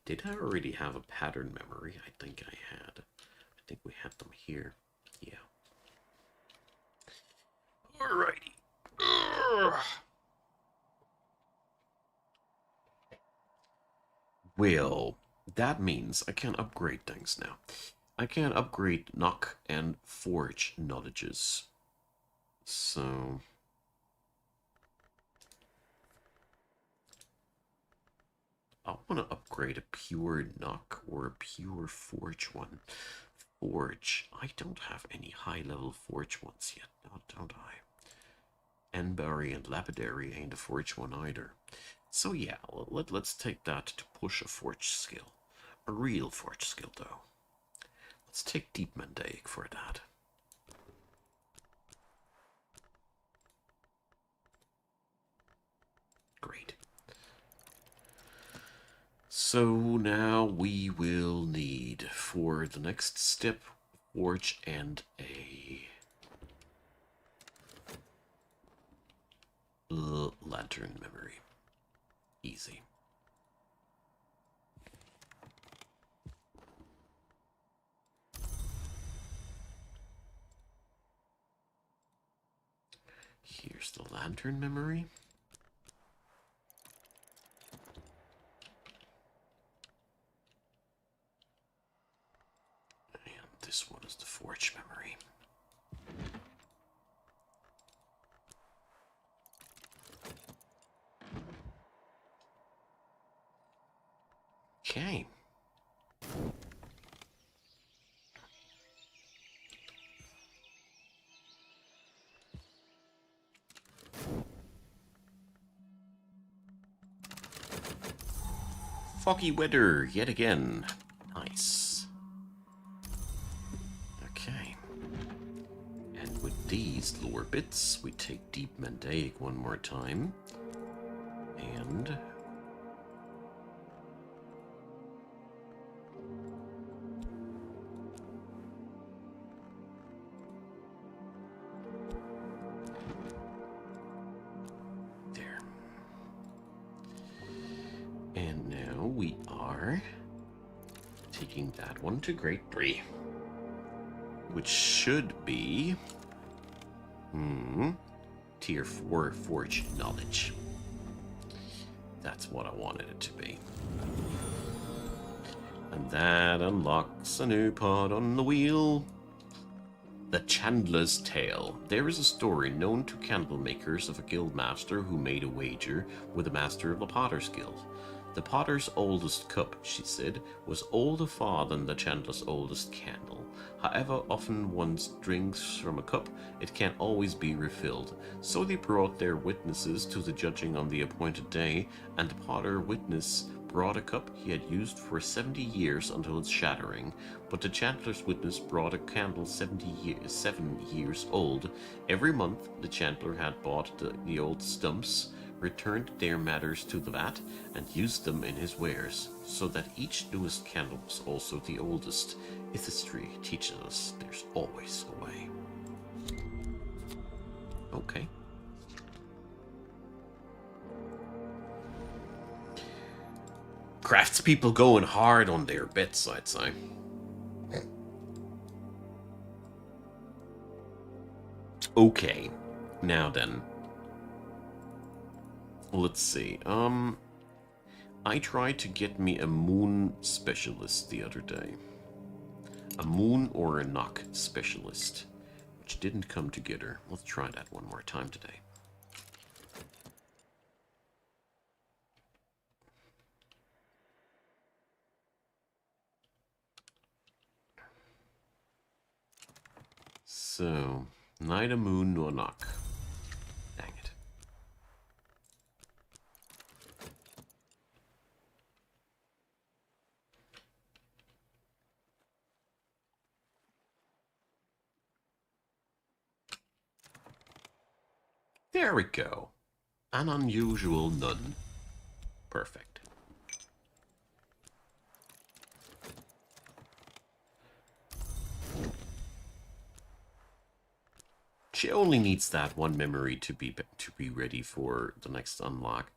Did I already have a pattern memory? I think I had. I think we had them here. Yeah. Alrighty. Ugh. Well, that means I can upgrade things now. I can upgrade knock and forge knowledges. So... I want to upgrade a pure knock or a pure forge one. Forge. I don't have any high-level forge ones yet, don't I? Enberry and Lapidary ain't a forge one either. So yeah, let's take that to push a forge skill. A real forge skill, though. Let's take Deep Mandaic for that. Great. So now we will need, for the next step, forge and a lantern memory. Easy. Here's the lantern memory. This one is the forge memory. Okay. Foggy weather yet again. Nice. Okay. And with these lore bits, we take Deep Mandaic one more time. And... there. And now we are taking that one to Grade 3. Which should be... Tier 4 Forge Knowledge. That's what I wanted it to be. And that unlocks a new pod on the wheel. The Chandler's Tale. There is a story known to candle makers of a guild master who made a wager with a master of the Potter's Guild. The Potter's oldest cup, she said, was older far than the Chandler's oldest candle. However often one drinks from a cup, it can't always be refilled. So they brought their witnesses to the judging on the appointed day, and the Potter witness brought a cup he had used for 70 years until its shattering, but the Chandler's witness brought a candle 7 years old. Every month the Chandler had bought the old stumps, returned their matters to the vat, and used them in his wares, so that each newest candle was also the oldest. History teaches us there's always a way. Okay. Craftspeople going hard on their bits, I'd say. Okay, now then. Let's see. I tried to get me a moon specialist the other day. A moon or a knock specialist, which didn't come together. Let's try that one more time today. So, neither moon nor knock. Dang it. There we go. An unusual nun. Perfect. She only needs that one memory to be ready for the next unlock.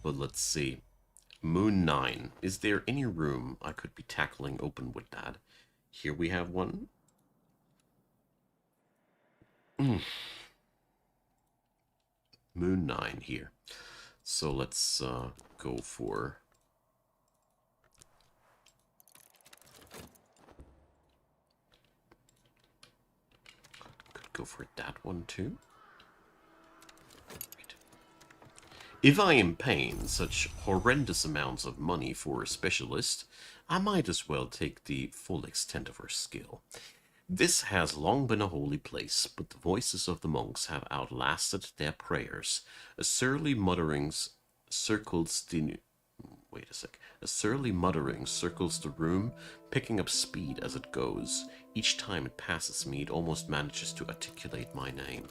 But let's see. Moon 9. Is there any room I could be tackling open with that? Here we have one. Moon 9 here. So let's go for... Could go for that one too. Right. If I am paying such horrendous amounts of money for a specialist, I might as well take the full extent of her skill. This has long been a holy place, but the voices of the monks have outlasted their prayers. A surly muttering circles the... Wait a sec. A surly muttering circles the room, picking up speed as it goes. Each time it passes me, it almost manages to articulate my name.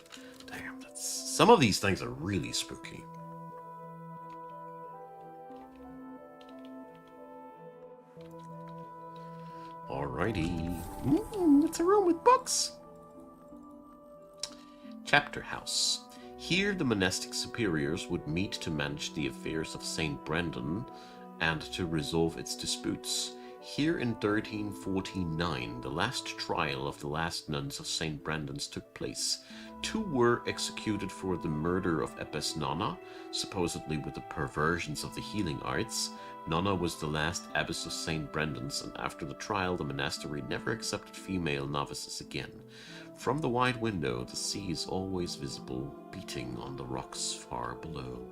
Damn, that's... Some of these things are really spooky. Alrighty. It's a room with books. Chapter House. Here the monastic superiors would meet to manage the affairs of St. Brendan and to resolve its disputes. Here in 1349, the last trial of the last nuns of St. Brendan's took place. 2 were executed for the murder of Abbess Nonna, supposedly with the perversions of the healing arts. Nonna was the last abbess of St. Brendan's, and after the trial the monastery never accepted female novices again. From the wide window the sea is always visible, beating on the rocks far below.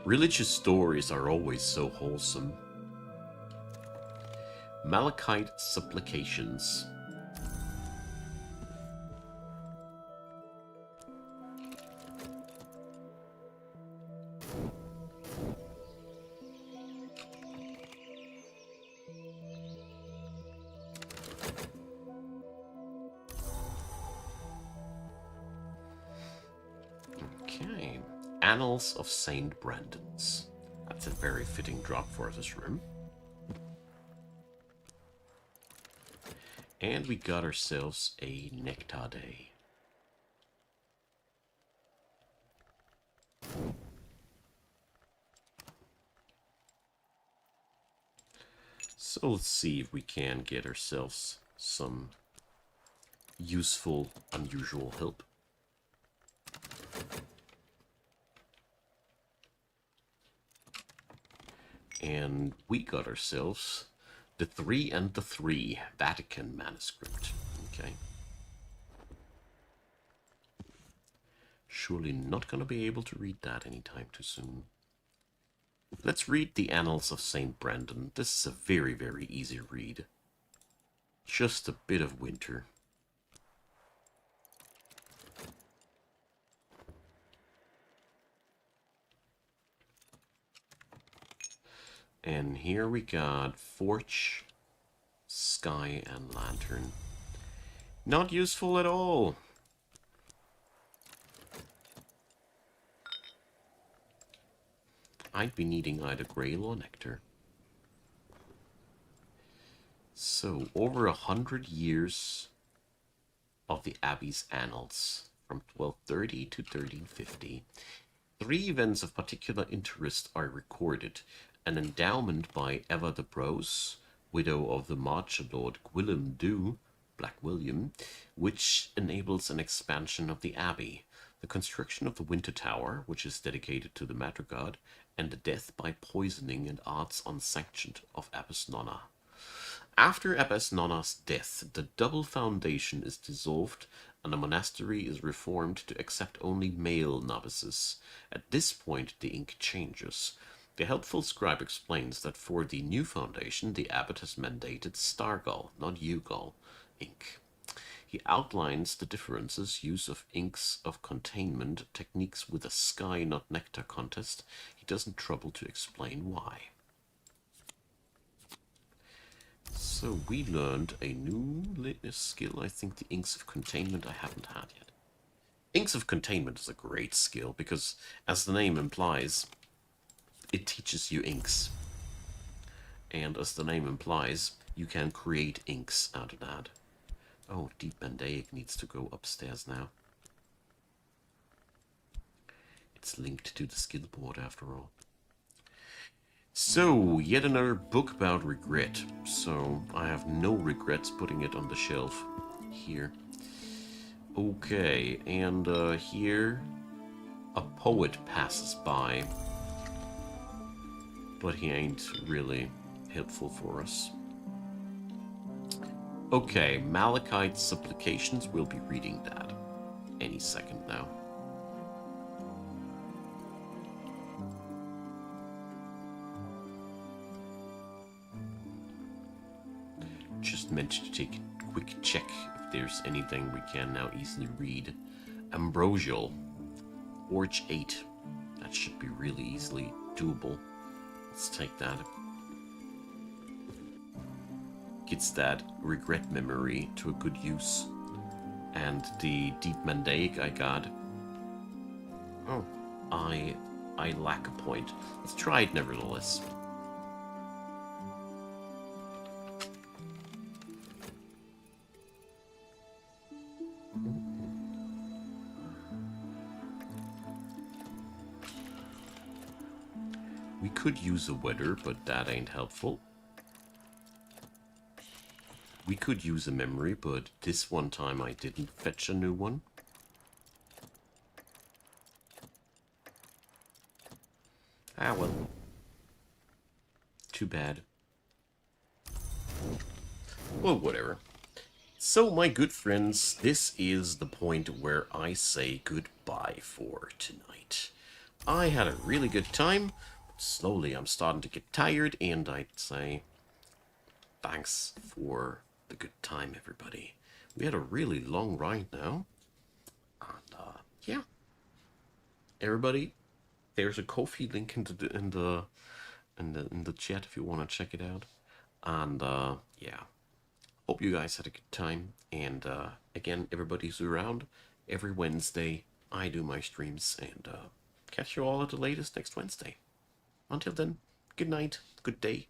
Religious stories are always so wholesome. Malachite supplications. Okay. Annals of St. Brendan's. That's a very fitting drop for this room. And we got ourselves a Nectar Day. So let's see if we can get ourselves some useful, unusual help. And we got ourselves the 3 and the 3 Vatican manuscript. Okay. Surely not going to be able to read that anytime too soon. Let's read the Annals of St. Brendan. This is a very, very easy read. Just a bit of winter. And here we got Forge, Sky, and Lantern. Not useful at all. I'd be needing either Grail or Nectar. So, over 100 years of the Abbey's annals, from 1230 to 1350, 3 events of particular interest are recorded. An endowment by Eva de Brose, widow of the Marcher Lord Gwillem Du, Black William, which enables an expansion of the abbey, the construction of the Winter Tower, which is dedicated to the Matter God, and the death by poisoning and arts unsanctioned of Abbess Nonna. After Abbess Nonna's death, the double foundation is dissolved and the monastery is reformed to accept only male novices. At this point, the ink changes. The helpful scribe explains that for the new foundation, the abbot has mandated Stargull, not Ugull, ink. He outlines the differences, use of inks of containment, techniques with a sky not nectar contest. He doesn't trouble to explain why. So we learned a new skill, I think the Inks of Containment I haven't had yet. Inks of Containment is a great skill because, as the name implies, it teaches you inks. And as the name implies, you can create inks out of that. Oh, Deep Bandaic needs to go upstairs now. It's linked to the skill board after all. So, yet another book about regret. So, I have no regrets putting it on the shelf here. Okay, and here a poet passes by. But he ain't really helpful for us. Okay, Malachite's Supplications, we'll be reading that any second now. Just meant to take a quick check if there's anything we can now easily read. Ambrosial, Forge 8. That should be really easily doable. Let's take that. Gets that regret memory to a good use. And the Deep Mandaic I got. Oh, I lack a point. Let's try it nevertheless. We could use a weather, but that ain't helpful. We could use a memory, but this one time I didn't fetch a new one. Ah well. Too bad. Well, whatever. So, my good friends, this is the point where I say goodbye for tonight. I had a really good time. Slowly I'm starting to get tired, and I'd say thanks for the good time, everybody. We had a really long ride now. And, yeah. Everybody, there's a Ko-fi link in the chat if you want to check it out. And, yeah. Hope you guys had a good time. And, again, everybody's around. Every Wednesday, I do my streams. And, catch you all at the latest next Wednesday. Until then, good night, good day.